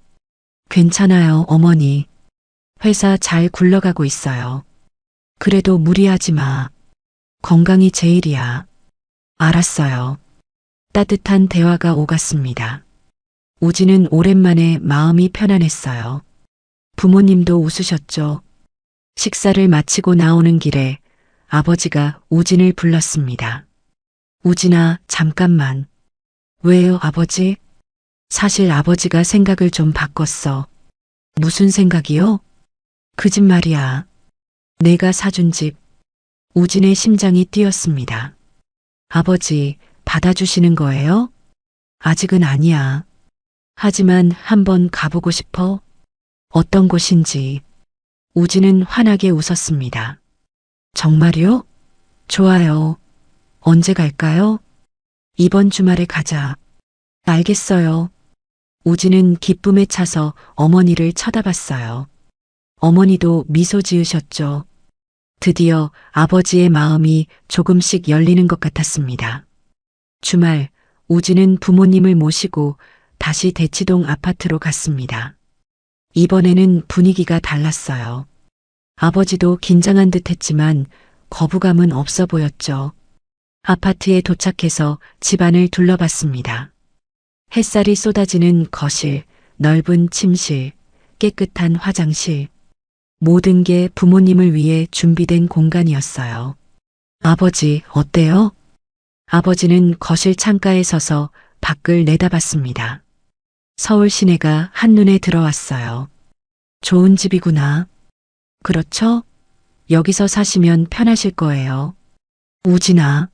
괜찮아요, 어머니. 회사 잘 굴러가고 있어요. 그래도 무리하지 마. 건강이 제일이야. 알았어요. 따뜻한 대화가 오갔습니다. 우진은 오랜만에 마음이 편안했어요. 부모님도 웃으셨죠. 식사를 마치고 나오는 길에 아버지가 우진을 불렀습니다. 우진아, 잠깐만. 왜요, 아버지? 사실 아버지가 생각을 좀 바꿨어. 무슨 생각이요? 그 집 말이야. 내가 사준 집. 우진의 심장이 뛰었습니다. 아버지, 받아주시는 거예요? 아직은 아니야. 하지만 한번 가보고 싶어? 어떤 곳인지. 우진은 환하게 웃었습니다. 정말요? 좋아요. 언제 갈까요? 이번 주말에 가자. 알겠어요. 우진은 기쁨에 차서 어머니를 쳐다봤어요. 어머니도 미소 지으셨죠. 드디어 아버지의 마음이 조금씩 열리는 것 같았습니다. 주말 우진은 부모님을 모시고 다시 대치동 아파트로 갔습니다. 이번에는 분위기가 달랐어요. 아버지도 긴장한 듯 했지만 거부감은 없어 보였죠. 아파트에 도착해서 집안을 둘러봤습니다. 햇살이 쏟아지는 거실, 넓은 침실, 깨끗한 화장실. 모든 게 부모님을 위해 준비된 공간이었어요. 아버지, 어때요? 아버지는 거실 창가에 서서 밖을 내다봤습니다. 서울 시내가 한눈에 들어왔어요. 좋은 집이구나. 그렇죠? 여기서 사시면 편하실 거예요. 우진아.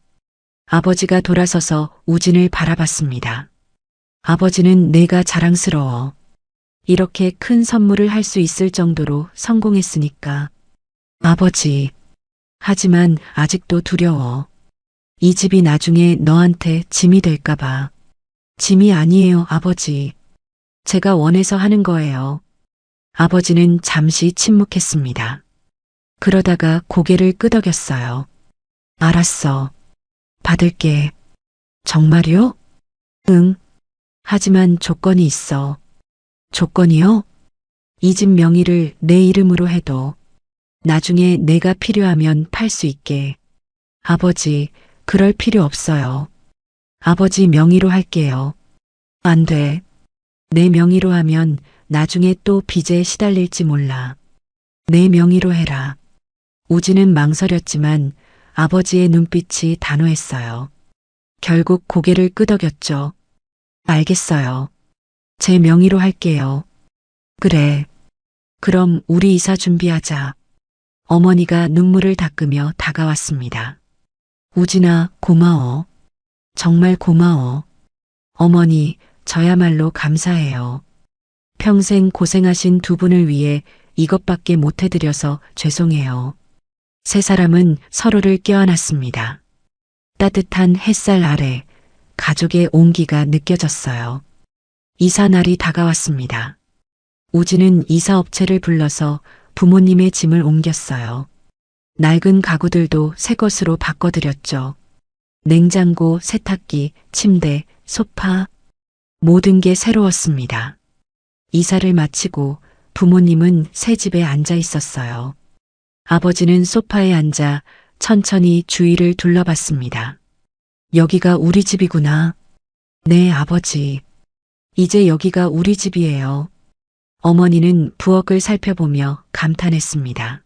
아버지가 돌아서서 우진을 바라봤습니다. 아버지는 내가 자랑스러워. 이렇게 큰 선물을 할 수 있을 정도로 성공했으니까. 아버지. 하지만 아직도 두려워. 이 집이 나중에 너한테 짐이 될까봐. 짐이 아니에요, 아버지. 제가 원해서 하는 거예요. 아버지는 잠시 침묵했습니다. 그러다가 고개를 끄덕였어요. 알았어. 받을게. 정말요? 응. 하지만 조건이 있어. 조건이요? 이 집 명의를 내 이름으로 해도 나중에 내가 필요하면 팔 수 있게. 아버지, 그럴 필요 없어요. 아버지 명의로 할게요. 안 돼. 내 명의로 하면 나중에 또 빚에 시달릴지 몰라. 내 명의로 해라. 우진은 망설였지만 아버지의 눈빛이 단호했어요. 결국 고개를 끄덕였죠. 알겠어요. 제 명의로 할게요. 그래. 그럼 우리 이사 준비하자. 어머니가 눈물을 닦으며 다가왔습니다. 우진아, 고마워. 정말 고마워. 어머니, 저야말로 감사해요. 평생 고생하신 두 분을 위해 이것밖에 못 해드려서 죄송해요. 세 사람은 서로를 껴안았습니다. 따뜻한 햇살 아래 가족의 온기가 느껴졌어요. 이사 날이 다가왔습니다. 우진은 이사업체를 불러서 부모님의 짐을 옮겼어요. 낡은 가구들도 새 것으로 바꿔드렸죠. 냉장고, 세탁기, 침대, 소파, 모든 게 새로웠습니다. 이사를 마치고 부모님은 새 집에 앉아 있었어요. 아버지는 소파에 앉아 천천히 주위를 둘러봤습니다. 여기가 우리 집이구나. 네, 아버지. 이제 여기가 우리 집이에요. 어머니는 부엌을 살펴보며 감탄했습니다.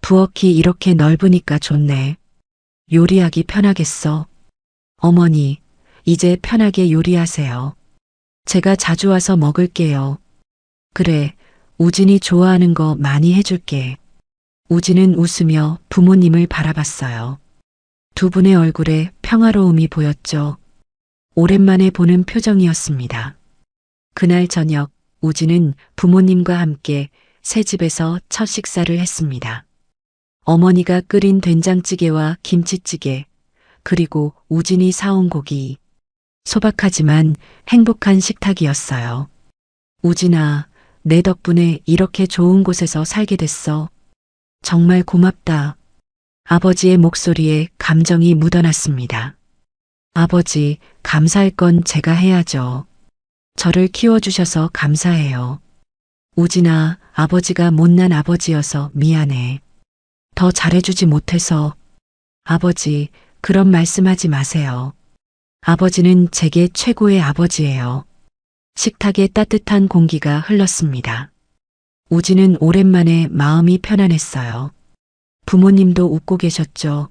부엌이 이렇게 넓으니까 좋네. 요리하기 편하겠어. 어머니, 이제 편하게 요리하세요. 제가 자주 와서 먹을게요. 그래, 우진이 좋아하는 거 많이 해줄게. 우진은 웃으며 부모님을 바라봤어요. 두 분의 얼굴에 평화로움이 보였죠. 오랜만에 보는 표정이었습니다. 그날 저녁 우진은 부모님과 함께 새 집에서 첫 식사를 했습니다. 어머니가 끓인 된장찌개와 김치찌개, 그리고 우진이 사온 고기. 소박하지만 행복한 식탁이었어요. 우진아, 내 덕분에 이렇게 좋은 곳에서 살게 됐어. 정말 고맙다. 아버지의 목소리에 감정이 묻어났습니다. 아버지, 감사할 건 제가 해야죠. 저를 키워주셔서 감사해요. 우진아, 아버지가 못난 아버지여서 미안해. 더 잘해주지 못해서. 아버지, 그런 말씀하지 마세요. 아버지는 제게 최고의 아버지예요. 식탁에 따뜻한 공기가 흘렀습니다. 우진은 오랜만에 마음이 편안했어요. 부모님도 웃고 계셨죠.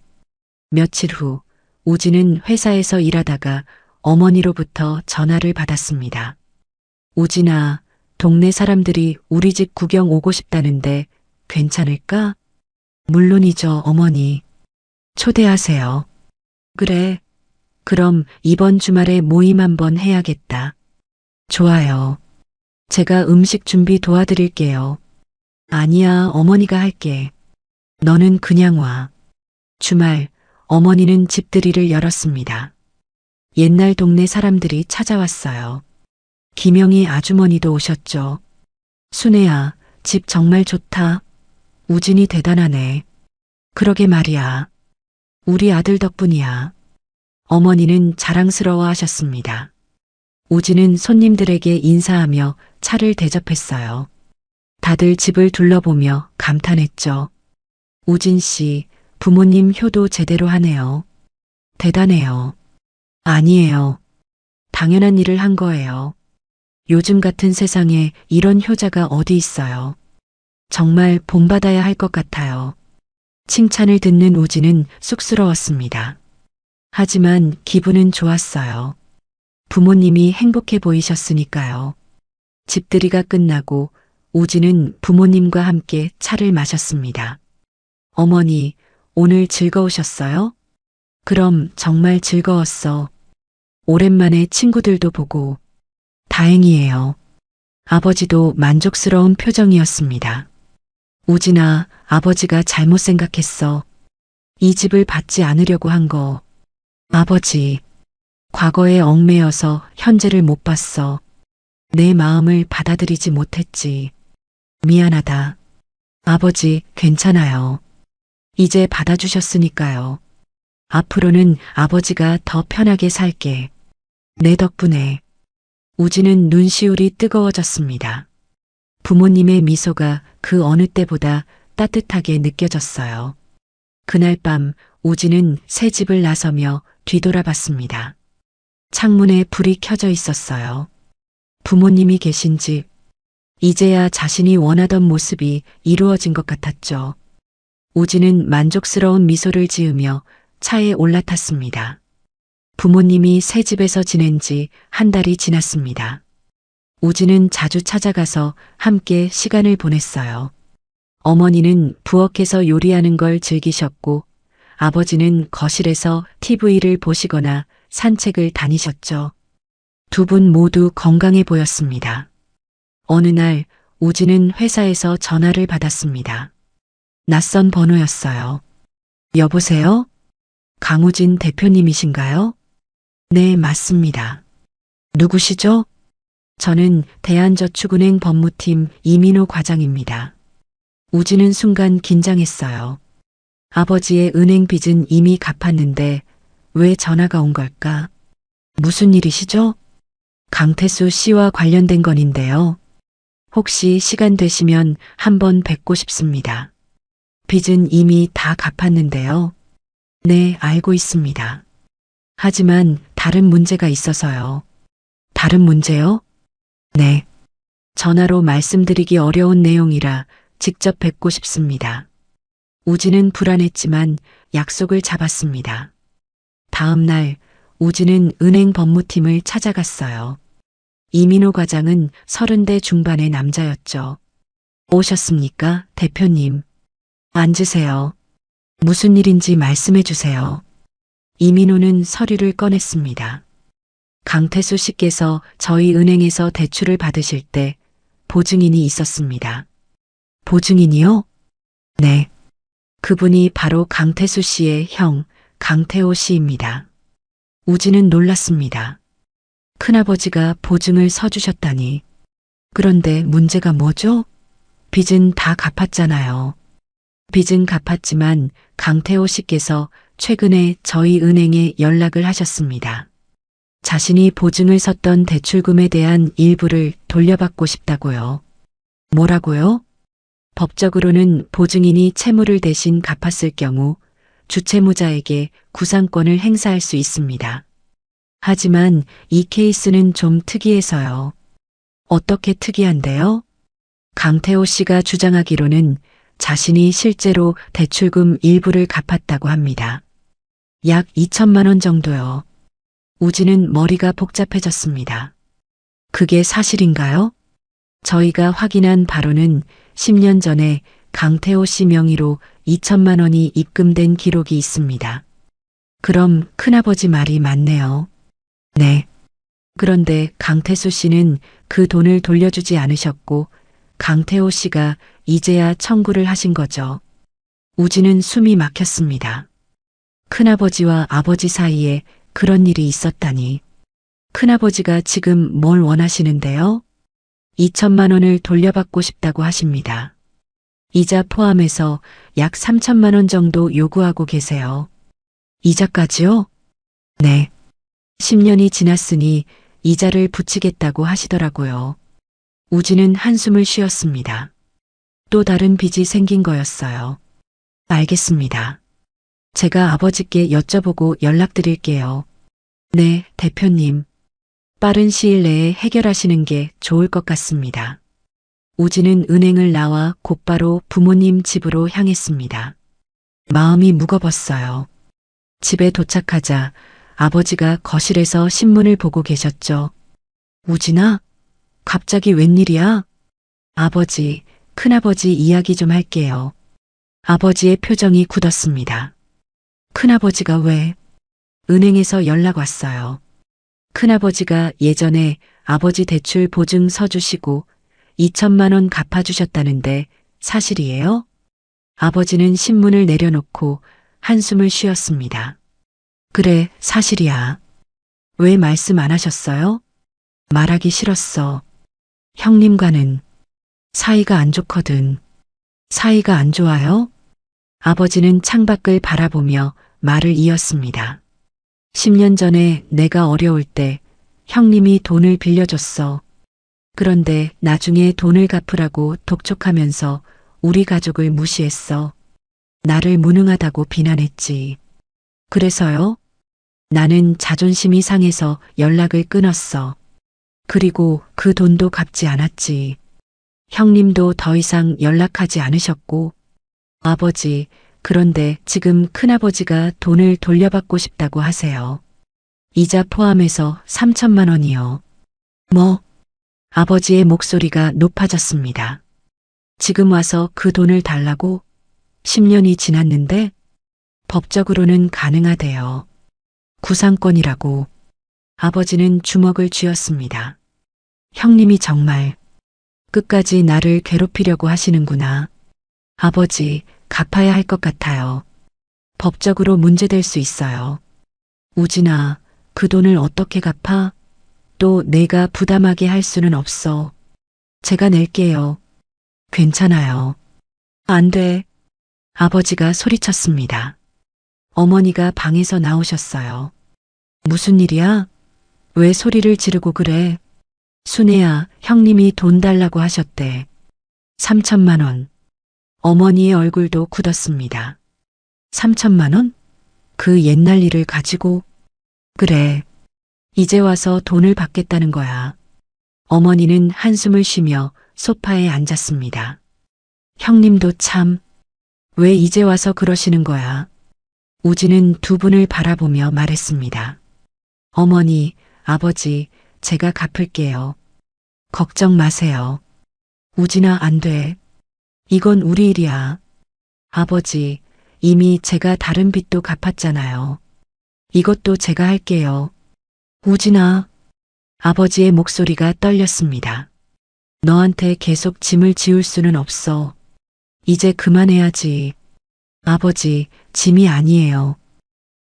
며칠 후 우진은 회사에서 일하다가 어머니로부터 전화를 받았습니다. 우진아, 동네 사람들이 우리 집 구경 오고 싶다는데 괜찮을까? 물론이죠, 어머니. 초대하세요. 그래. 그럼 이번 주말에 모임 한번 해야겠다. 좋아요. 제가 음식 준비 도와드릴게요. 아니야, 어머니가 할게. 너는 그냥 와. 주말, 어머니는 집들이를 열었습니다. 옛날 동네 사람들이 찾아왔어요. 김영희 아주머니도 오셨죠. 순애야, 집 정말 좋다. 우진이 대단하네. 그러게 말이야. 우리 아들 덕분이야. 어머니는 자랑스러워 하셨습니다. 우진은 손님들에게 인사하며 차를 대접했어요. 다들 집을 둘러보며 감탄했죠. 우진 씨, 부모님 효도 제대로 하네요. 대단해요. 아니에요. 당연한 일을 한 거예요. 요즘 같은 세상에 이런 효자가 어디 있어요. 정말 본받아야 할 것 같아요. 칭찬을 듣는 우진은 쑥스러웠습니다. 하지만 기분은 좋았어요. 부모님이 행복해 보이셨으니까요. 집들이가 끝나고 우진은 부모님과 함께 차를 마셨습니다. 어머니, 오늘 즐거우셨어요? 그럼 정말 즐거웠어. 오랜만에 친구들도 보고. 다행이에요. 아버지도 만족스러운 표정이었습니다. 우진아, 아버지가 잘못 생각했어. 이 집을 받지 않으려고 한 거. 아버지, 과거에 얽매여서 현재를 못 봤어. 내 마음을 받아들이지 못했지. 미안하다. 아버지, 괜찮아요. 이제 받아주셨으니까요. 앞으로는 아버지가 더 편하게 살게. 내 덕분에. 우진은 눈시울이 뜨거워졌습니다. 부모님의 미소가 그 어느 때보다 따뜻하게 느껴졌어요. 그날 밤 우진은 새 집을 나서며 뒤돌아봤습니다. 창문에 불이 켜져 있었어요. 부모님이 계신 집. 이제야 자신이 원하던 모습이 이루어진 것 같았죠. 우진은 만족스러운 미소를 지으며 차에 올라탔습니다. 부모님이 새 집에서 지낸 지 한 달이 지났습니다. 우진은 자주 찾아가서 함께 시간을 보냈어요. 어머니는 부엌에서 요리하는 걸 즐기셨고 아버지는 거실에서 TV를 보시거나 산책을 다니셨죠. 두 분 모두 건강해 보였습니다. 어느 날 우진은 회사에서 전화를 받았습니다. 낯선 번호였어요. 여보세요? 강우진 대표님이신가요? 네, 맞습니다. 누구시죠? 저는 대한저축은행 법무팀 이민호 과장입니다. 우진은 순간 긴장했어요. 아버지의 은행 빚은 이미 갚았는데 왜 전화가 온 걸까? 무슨 일이시죠? 강태수 씨와 관련된 건인데요. 혹시 시간 되시면 한번 뵙고 싶습니다. 빚은 이미 다 갚았는데요. 네, 알고 있습니다. 하지만 다른 문제가 있어서요. 다른 문제요? 네. 전화로 말씀드리기 어려운 내용이라 직접 뵙고 싶습니다. 우진은 불안했지만 약속을 잡았습니다. 다음 날 우진은 은행 법무팀을 찾아갔어요. 이민호 과장은 30대 중반의 남자였죠. 오셨습니까, 대표님? 앉으세요. 무슨 일인지 말씀해 주세요. 이민호는 서류를 꺼냈습니다. 강태수 씨께서 저희 은행에서 대출을 받으실 때 보증인이 있었습니다. 보증인이요? 네. 그분이 바로 강태수 씨의 형, 강태호 씨입니다. 우진은 놀랐습니다. 큰아버지가 보증을 서주셨다니. 그런데 문제가 뭐죠? 빚은 다 갚았잖아요. 빚은 갚았지만 강태호 씨께서 최근에 저희 은행에 연락을 하셨습니다. 자신이 보증을 섰던 대출금에 대한 일부를 돌려받고 싶다고요. 뭐라고요? 법적으로는 보증인이 채무를 대신 갚았을 경우 주채무자에게 구상권을 행사할 수 있습니다. 하지만 이 케이스는 좀 특이해서요. 어떻게 특이한데요? 강태호 씨가 주장하기로는 자신이 실제로 대출금 일부를 갚았다고 합니다. 약 2천만 원 정도요. 우진은 머리가 복잡해졌습니다. 그게 사실인가요? 저희가 확인한 바로는 10년 전에 강태호 씨 명의로 2천만 원이 입금된 기록이 있습니다. 그럼 큰아버지 말이 맞네요. 네. 그런데 강태수 씨는 그 돈을 돌려주지 않으셨고 강태호 씨가 이제야 청구를 하신 거죠. 우진은 숨이 막혔습니다. 큰아버지와 아버지 사이에 그런 일이 있었다니. 큰아버지가 지금 뭘 원하시는데요? 2천만 원을 돌려받고 싶다고 하십니다. 이자 포함해서 약 3천만 원 정도 요구하고 계세요. 이자까지요? 네. 10년이 지났으니 이자를 붙이겠다고 하시더라고요. 우진은 한숨을 쉬었습니다. 또 다른 빚이 생긴 거였어요. 알겠습니다. 제가 아버지께 여쭤보고 연락드릴게요. 네, 대표님. 빠른 시일 내에 해결하시는 게 좋을 것 같습니다. 우진은 은행을 나와 곧바로 부모님 집으로 향했습니다. 마음이 무거웠어요. 집에 도착하자 아버지가 거실에서 신문을 보고 계셨죠. 우진아, 갑자기 웬일이야? 아버지, 큰아버지 이야기 좀 할게요. 아버지의 표정이 굳었습니다. 큰아버지가 왜? 은행에서 연락 왔어요. 큰아버지가 예전에 아버지 대출 보증 서주시고 2천만 원 갚아주셨다는데 사실이에요? 아버지는 신문을 내려놓고 한숨을 쉬었습니다. 그래, 사실이야. 왜 말씀 안 하셨어요? 말하기 싫었어. 형님과는 사이가 안 좋거든. 사이가 안 좋아요? 아버지는 창밖을 바라보며 말을 이었습니다. 10년 전에 내가 어려울 때 형님이 돈을 빌려줬어. 그런데 나중에 돈을 갚으라고 독촉하면서 우리 가족을 무시했어. 나를 무능하다고 비난했지. 그래서요? 나는 자존심이 상해서 연락을 끊었어. 그리고 그 돈도 갚지 않았지. 형님도 더 이상 연락하지 않으셨고, 아버지, 그런데 지금 큰아버지가 돈을 돌려받고 싶다고 하세요. 이자 포함해서 3천만 원이요. 뭐? 아버지의 목소리가 높아졌습니다. 지금 와서 그 돈을 달라고? 10년이 지났는데? 법적으로는 가능하대요. 구상권이라고. 아버지는 주먹을 쥐었습니다. 형님이 정말 끝까지 나를 괴롭히려고 하시는구나. 아버지, 갚아야 할 것 같아요. 법적으로 문제될 수 있어요. 우진아, 그 돈을 어떻게 갚아? 또 내가 부담하게 할 수는 없어. 제가 낼게요. 괜찮아요. 안 돼. 아버지가 소리쳤습니다. 어머니가 방에서 나오셨어요. 무슨 일이야? 왜 소리를 지르고 그래? 순애야, 형님이 돈 달라고 하셨대. 3천만 원. 어머니의 얼굴도 굳었습니다. 3천만 원? 그 옛날 일을 가지고? 그래. 이제 와서 돈을 받겠다는 거야. 어머니는 한숨을 쉬며 소파에 앉았습니다. 형님도 참, 왜 이제 와서 그러시는 거야? 우진은 두 분을 바라보며 말했습니다. 어머니, 아버지, 제가 갚을게요. 걱정 마세요. 우진아, 안 돼. 이건 우리 일이야. 아버지, 이미 제가 다른 빚도 갚았잖아요. 이것도 제가 할게요. 우진아. 아버지의 목소리가 떨렸습니다. 너한테 계속 짐을 지울 수는 없어. 이제 그만해야지. 아버지, 짐이 아니에요.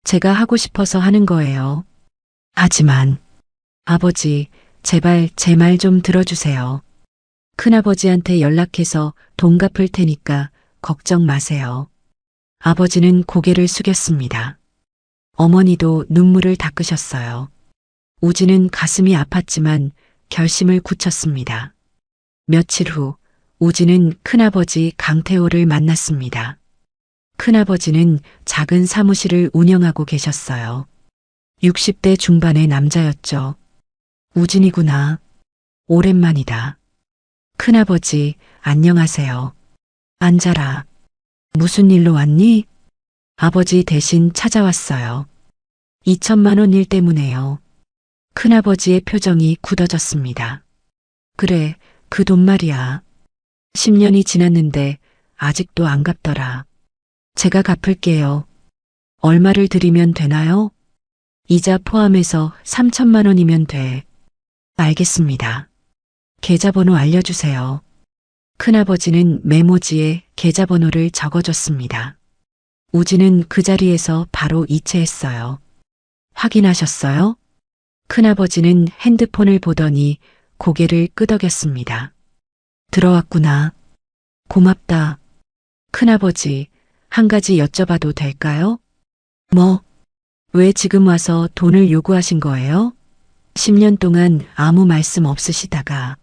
제가 하고 싶어서 하는 거예요. 하지만, 아버지, 제발 제 말 좀 들어주세요. 큰아버지한테 연락해서 돈 갚을 테니까 걱정 마세요. 아버지는 고개를 숙였습니다. 어머니도 눈물을 닦으셨어요. 우진은 가슴이 아팠지만 결심을 굳혔습니다. 며칠 후 우진은 큰아버지 강태호를 만났습니다. 큰아버지는 작은 사무실을 운영하고 계셨어요. 60대 중반의 남자였죠. 우진이구나. 오랜만이다. 큰아버지, 안녕하세요. 앉아라. 무슨 일로 왔니? 아버지 대신 찾아왔어요. 2천만 원 일 때문에요. 큰아버지의 표정이 굳어졌습니다. 그래, 그 돈 말이야. 10년이 지났는데 아직도 안 갚더라. 제가 갚을게요. 얼마를 드리면 되나요? 이자 포함해서 3천만 원이면 돼. 알겠습니다. 계좌번호 알려주세요. 큰아버지는 메모지에 계좌번호를 적어줬습니다. 우진은 그 자리에서 바로 이체했어요. 확인하셨어요? 큰아버지는 핸드폰을 보더니 고개를 끄덕였습니다. 들어왔구나. 고맙다. 큰아버지, 한 가지 여쭤봐도 될까요? 뭐? 왜 지금 와서 돈을 요구하신 거예요? 10년 동안 아무 말씀 없으시다가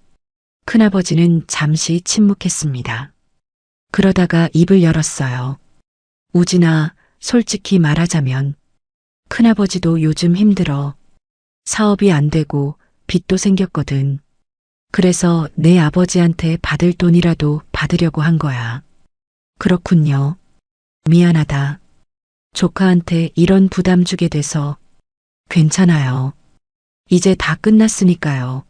큰아버지는 잠시 침묵했습니다. 그러다가 입을 열었어요. 우진아, 솔직히 말하자면 큰아버지도 요즘 힘들어. 사업이 안 되고 빚도 생겼거든. 그래서 내 아버지한테 받을 돈이라도 받으려고 한 거야. 그렇군요. 미안하다. 조카한테 이런 부담 주게 돼서. 괜찮아요. 이제 다 끝났으니까요.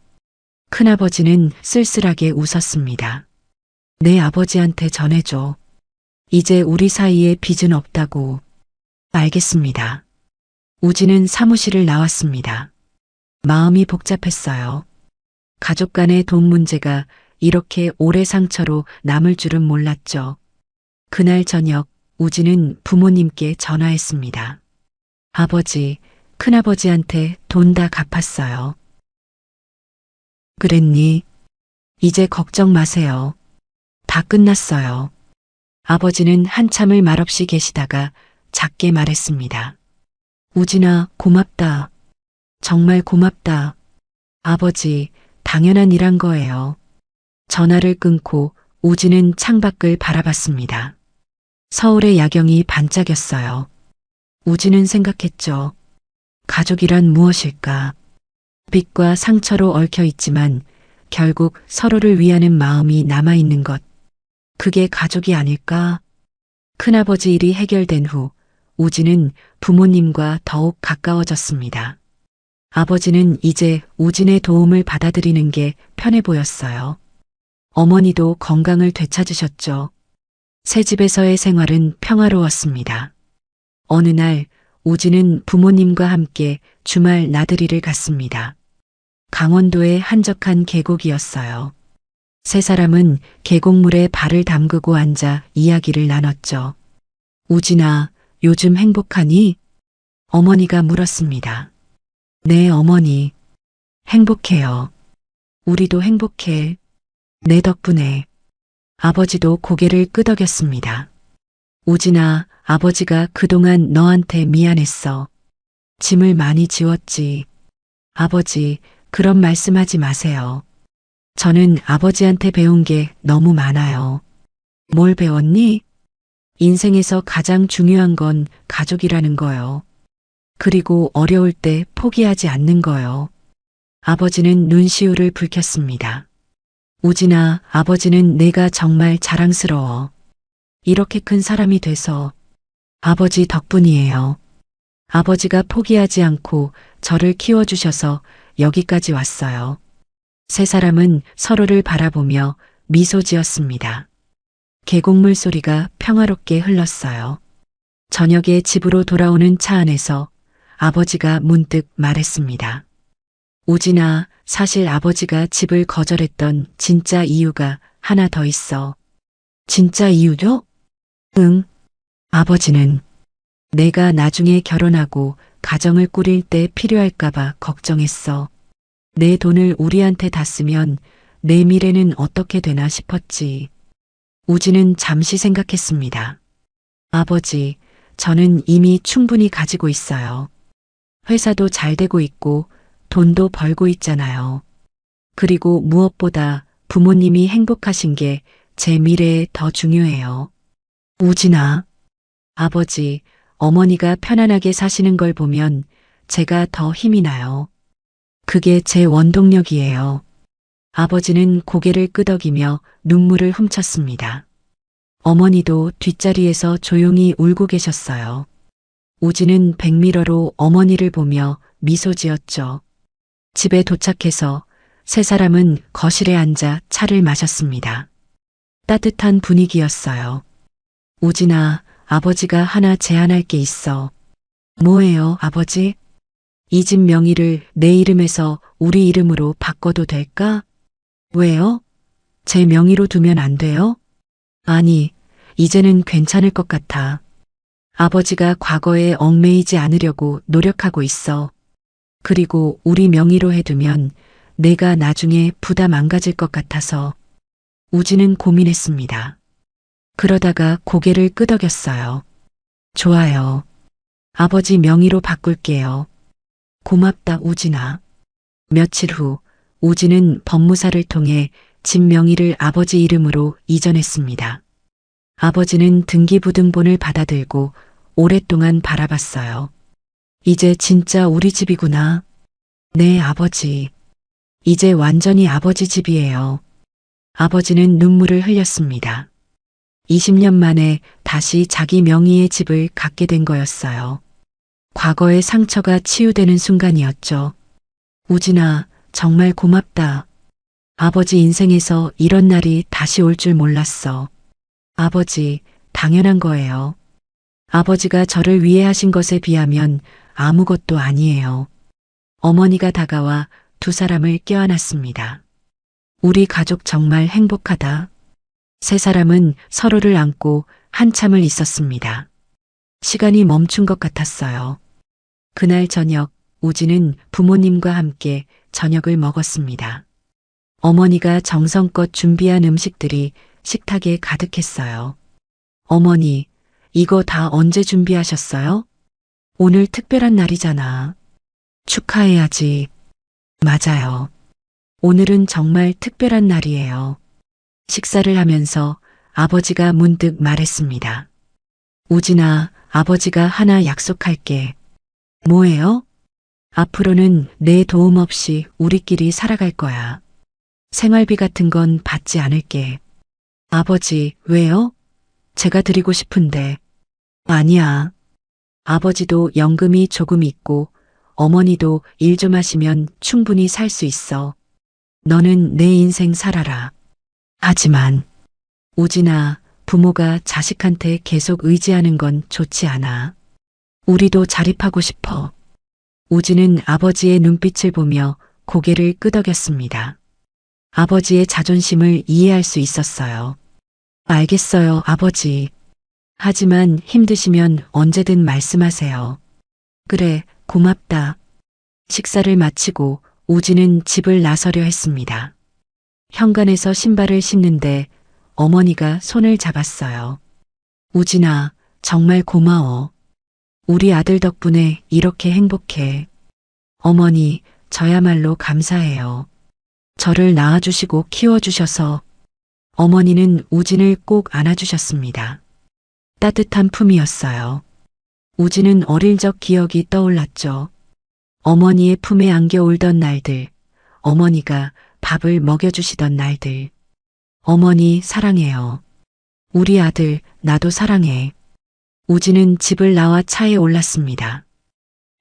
큰아버지는 쓸쓸하게 웃었습니다. 내 아버지한테 전해줘. 이제 우리 사이에 빚은 없다고. 알겠습니다. 우진은 사무실을 나왔습니다. 마음이 복잡했어요. 가족 간의 돈 문제가 이렇게 오래 상처로 남을 줄은 몰랐죠. 그날 저녁 우진은 부모님께 전화했습니다. 아버지, 큰아버지한테 돈 다 갚았어요. 그랬니? 이제 걱정 마세요. 다 끝났어요. 아버지는 한참을 말없이 계시다가 작게 말했습니다. 우진아, 고맙다. 정말 고맙다. 아버지, 당연한 일한 거예요. 전화를 끊고 우진은 창밖을 바라봤습니다. 서울의 야경이 반짝였어요. 우진은 생각했죠. 가족이란 무엇일까? 빚과 상처로 얽혀 있지만 결국 서로를 위하는 마음이 남아있는 것. 그게 가족이 아닐까? 큰아버지 일이 해결된 후 우진은 부모님과 더욱 가까워졌습니다. 아버지는 이제 우진의 도움을 받아들이는 게 편해 보였어요. 어머니도 건강을 되찾으셨죠. 새 집에서의 생활은 평화로웠습니다. 어느 날 우진은 부모님과 함께 주말 나들이를 갔습니다. 강원도의 한적한 계곡이었어요. 세 사람은 계곡물에 발을 담그고 앉아 이야기를 나눴죠. 우진아, 요즘 행복하니? 어머니가 물었습니다. 네, 어머니. 행복해요. 우리도 행복해. 내 덕분에. 아버지도 고개를 끄덕였습니다. 우진아, 아버지가 그동안 너한테 미안했어. 짐을 많이 지웠지. 아버지, 그런 말씀하지 마세요. 저는 아버지한테 배운 게 너무 많아요. 뭘 배웠니? 인생에서 가장 중요한 건 가족이라는 거요. 그리고 어려울 때 포기하지 않는 거요. 아버지는 눈시울을 붉혔습니다. 우진아, 아버지는 내가 정말 자랑스러워. 이렇게 큰 사람이 돼서 아버지 덕분이에요. 아버지가 포기하지 않고 저를 키워주셔서 여기까지 왔어요. 세 사람은 서로를 바라보며 미소 지었습니다. 계곡물 소리가 평화롭게 흘렀어요. 저녁에 집으로 돌아오는 차 안에서 아버지가 문득 말했습니다. 우진아, 사실 아버지가 집을 거절했던 진짜 이유가 하나 더 있어. 진짜 이유요? 응. 아버지는 내가 나중에 결혼하고 가정을 꾸릴 때 필요할까봐 걱정했어. 내 돈을 우리한테 다 쓰면 내 미래는 어떻게 되나 싶었지. 우진은 잠시 생각했습니다. 아버지, 저는 이미 충분히 가지고 있어요. 회사도 잘 되고 있고 돈도 벌고 있잖아요. 그리고 무엇보다 부모님이 행복하신 게 제 미래에 더 중요해요. 우진아, 아버지, 어머니가 편안하게 사시는 걸 보면 제가 더 힘이 나요. 그게 제 원동력이에요. 아버지는 고개를 끄덕이며 눈물을 훔쳤습니다. 어머니도 뒷자리에서 조용히 울고 계셨어요. 우진은 백미러로 어머니를 보며 미소 지었죠. 집에 도착해서 세 사람은 거실에 앉아 차를 마셨습니다. 따뜻한 분위기였어요. 우진아, 아버지가 하나 제안할 게 있어. 뭐예요, 아버지? 이 집 명의를 내 이름에서 우리 이름으로 바꿔도 될까? 왜요? 제 명의로 두면 안 돼요? 아니, 이제는 괜찮을 것 같아. 아버지가 과거에 얽매이지 않으려고 노력하고 있어. 그리고 우리 명의로 해두면 내가 나중에 부담 안 가질 것 같아서. 우진은 고민했습니다. 그러다가 고개를 끄덕였어요. 좋아요. 아버지 명의로 바꿀게요. 고맙다, 우진아. 며칠 후 우진은 법무사를 통해 집 명의를 아버지 이름으로 이전했습니다. 아버지는 등기부등본을 받아들고 오랫동안 바라봤어요. 이제 진짜 우리 집이구나. 네, 아버지. 이제 완전히 아버지 집이에요. 아버지는 눈물을 흘렸습니다. 20년 만에 다시 자기 명의의 집을 갖게 된 거였어요. 과거의 상처가 치유되는 순간이었죠. 우진아, 정말 고맙다. 아버지 인생에서 이런 날이 다시 올 줄 몰랐어. 아버지, 당연한 거예요. 아버지가 저를 위해 하신 것에 비하면 아무것도 아니에요. 어머니가 다가와 두 사람을 껴안았습니다. 우리 가족 정말 행복하다. 세 사람은 서로를 안고 한참을 있었습니다. 시간이 멈춘 것 같았어요. 그날 저녁, 우진은 부모님과 함께 저녁을 먹었습니다. 어머니가 정성껏 준비한 음식들이 식탁에 가득했어요. 어머니, 이거 다 언제 준비하셨어요? 오늘 특별한 날이잖아. 축하해야지. 맞아요. 오늘은 정말 특별한 날이에요. 식사를 하면서 아버지가 문득 말했습니다. 우진아, 아버지가 하나 약속할게. 뭐예요? 앞으로는 내 도움 없이 우리끼리 살아갈 거야. 생활비 같은 건 받지 않을게. 아버지, 왜요? 제가 드리고 싶은데. 아니야. 아버지도 연금이 조금 있고 어머니도 일 좀 하시면 충분히 살 수 있어. 너는 내 인생 살아라. 하지만 우진아, 부모가 자식한테 계속 의지하는 건 좋지 않아. 우리도 자립하고 싶어. 우진은 아버지의 눈빛을 보며 고개를 끄덕였습니다. 아버지의 자존심을 이해할 수 있었어요. 알겠어요, 아버지. 하지만 힘드시면 언제든 말씀하세요. 그래, 고맙다. 식사를 마치고 우진은 집을 나서려 했습니다. 현관에서 신발을 신는데 어머니가 손을 잡았어요. 우진아, 정말 고마워. 우리 아들 덕분에 이렇게 행복해. 어머니, 저야말로 감사해요. 저를 낳아주시고 키워주셔서. 어머니는 우진을 꼭 안아주셨습니다. 따뜻한 품이었어요. 우진은 어릴 적 기억이 떠올랐죠. 어머니의 품에 안겨 울던 날들, 어머니가 밥을 먹여주시던 날들. 어머니 사랑해요. 우리 아들, 나도 사랑해. 우진은 집을 나와 차에 올랐습니다.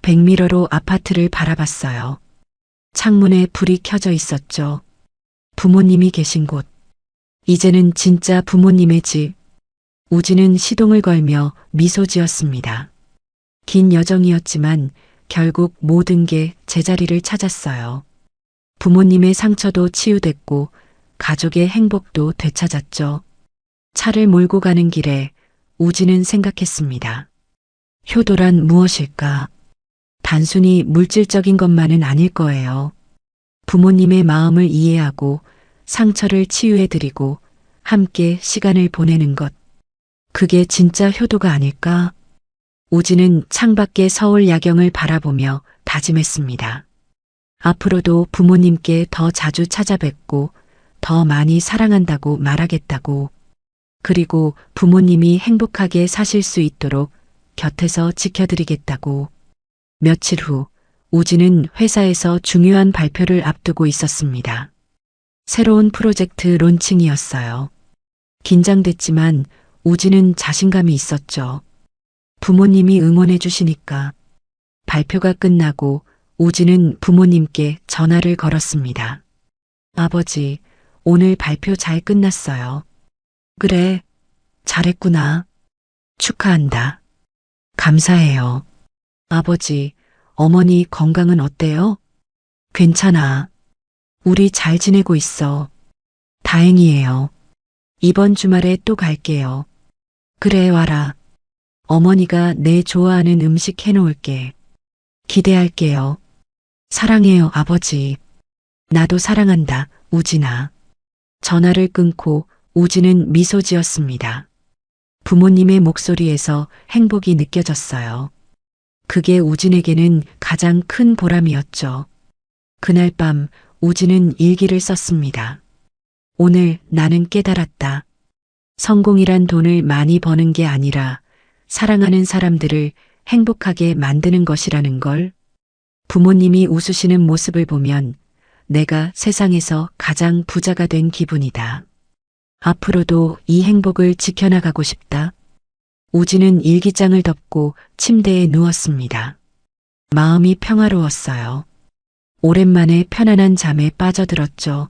백미러로 아파트를 바라봤어요. 창문에 불이 켜져 있었죠. 부모님이 계신 곳. 이제는 진짜 부모님의 집. 우진은 시동을 걸며 미소 지었습니다. 긴 여정이었지만 결국 모든 게 제자리를 찾았어요. 부모님의 상처도 치유됐고 가족의 행복도 되찾았죠. 차를 몰고 가는 길에 우진은 생각했습니다. 효도란 무엇일까? 단순히 물질적인 것만은 아닐 거예요. 부모님의 마음을 이해하고 상처를 치유해드리고 함께 시간을 보내는 것. 그게 진짜 효도가 아닐까? 우진은 창밖의 서울 야경을 바라보며 다짐했습니다. 앞으로도 부모님께 더 자주 찾아뵙고 더 많이 사랑한다고 말하겠다고. 그리고 부모님이 행복하게 사실 수 있도록 곁에서 지켜드리겠다고. 며칠 후 우진은 회사에서 중요한 발표를 앞두고 있었습니다. 새로운 프로젝트 론칭이었어요. 긴장됐지만 우진은 자신감이 있었죠. 부모님이 응원해 주시니까. 발표가 끝나고 우진은 부모님께 전화를 걸었습니다. 아버지, 오늘 발표 잘 끝났어요. 그래, 잘했구나. 축하한다. 감사해요. 아버지, 어머니 건강은 어때요? 괜찮아. 우리 잘 지내고 있어. 다행이에요. 이번 주말에 또 갈게요. 그래, 와라. 어머니가 내 좋아하는 음식 해놓을게. 기대할게요. 사랑해요, 아버지. 나도 사랑한다, 우진아. 전화를 끊고 우진은 미소 지었습니다. 부모님의 목소리에서 행복이 느껴졌어요. 그게 우진에게는 가장 큰 보람이었죠. 그날 밤 우진은 일기를 썼습니다. 오늘 나는 깨달았다. 성공이란 돈을 많이 버는 게 아니라 사랑하는 사람들을 행복하게 만드는 것이라는 걸. 부모님이 웃으시는 모습을 보면 내가 세상에서 가장 부자가 된 기분이다. 앞으로도 이 행복을 지켜나가고 싶다. 우진은 일기장을 덮고 침대에 누웠습니다. 마음이 평화로웠어요. 오랜만에 편안한 잠에 빠져들었죠.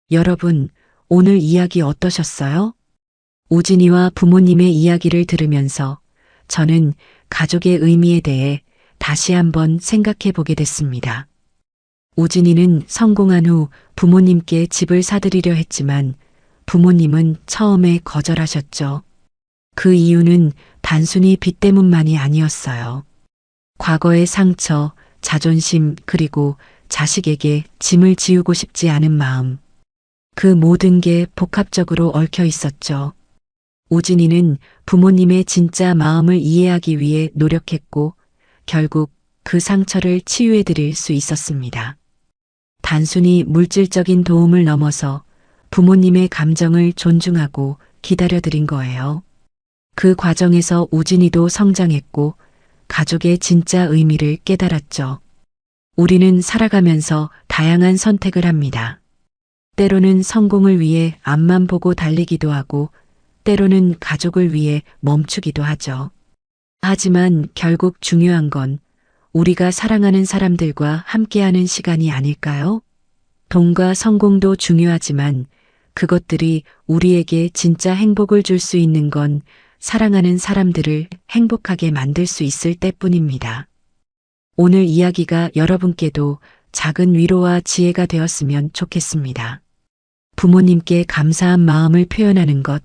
여러분, 오늘 이야기 어떠셨어요? 우진이와 부모님의 이야기를 들으면서 저는 가족의 의미에 대해 다시 한번 생각해 보게 됐습니다. 우진이는 성공한 후 부모님께 집을 사드리려 했지만 부모님은 처음에 거절하셨죠. 그 이유는 단순히 빚 때문만이 아니었어요. 과거의 상처, 자존심, 그리고 자식에게 짐을 지우고 싶지 않은 마음. 그 모든 게 복합적으로 얽혀 있었죠. 우진이는 부모님의 진짜 마음을 이해하기 위해 노력했고 결국 그 상처를 치유해 드릴 수 있었습니다. 단순히 물질적인 도움을 넘어서 부모님의 감정을 존중하고 기다려 드린 거예요. 그 과정에서 우진이도 성장했고 가족의 진짜 의미를 깨달았죠. 우리는 살아가면서 다양한 선택을 합니다. 때로는 성공을 위해 앞만 보고 달리기도 하고 때로는 가족을 위해 멈추기도 하죠. 하지만 결국 중요한 건 우리가 사랑하는 사람들과 함께하는 시간이 아닐까요? 돈과 성공도 중요하지만 그것들이 우리에게 진짜 행복을 줄 수 있는 건 사랑하는 사람들을 행복하게 만들 수 있을 때뿐입니다. 오늘 이야기가 여러분께도 작은 위로와 지혜가 되었으면 좋겠습니다. 부모님께 감사한 마음을 표현하는 것,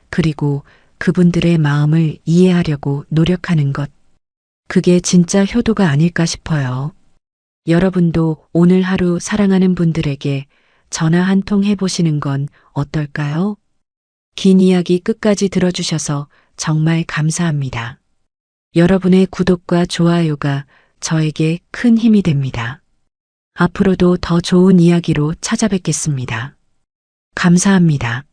그리고 그분들의 마음을 이해하려고 노력하는 것. 그게 진짜 효도가 아닐까 싶어요. 여러분도 오늘 하루 사랑하는 분들에게 전화 한 통 해보시는 건 어떨까요? 긴 이야기 끝까지 들어주셔서 정말 감사합니다. 여러분의 구독과 좋아요가 저에게 큰 힘이 됩니다. 앞으로도 더 좋은 이야기로 찾아뵙겠습니다. 감사합니다.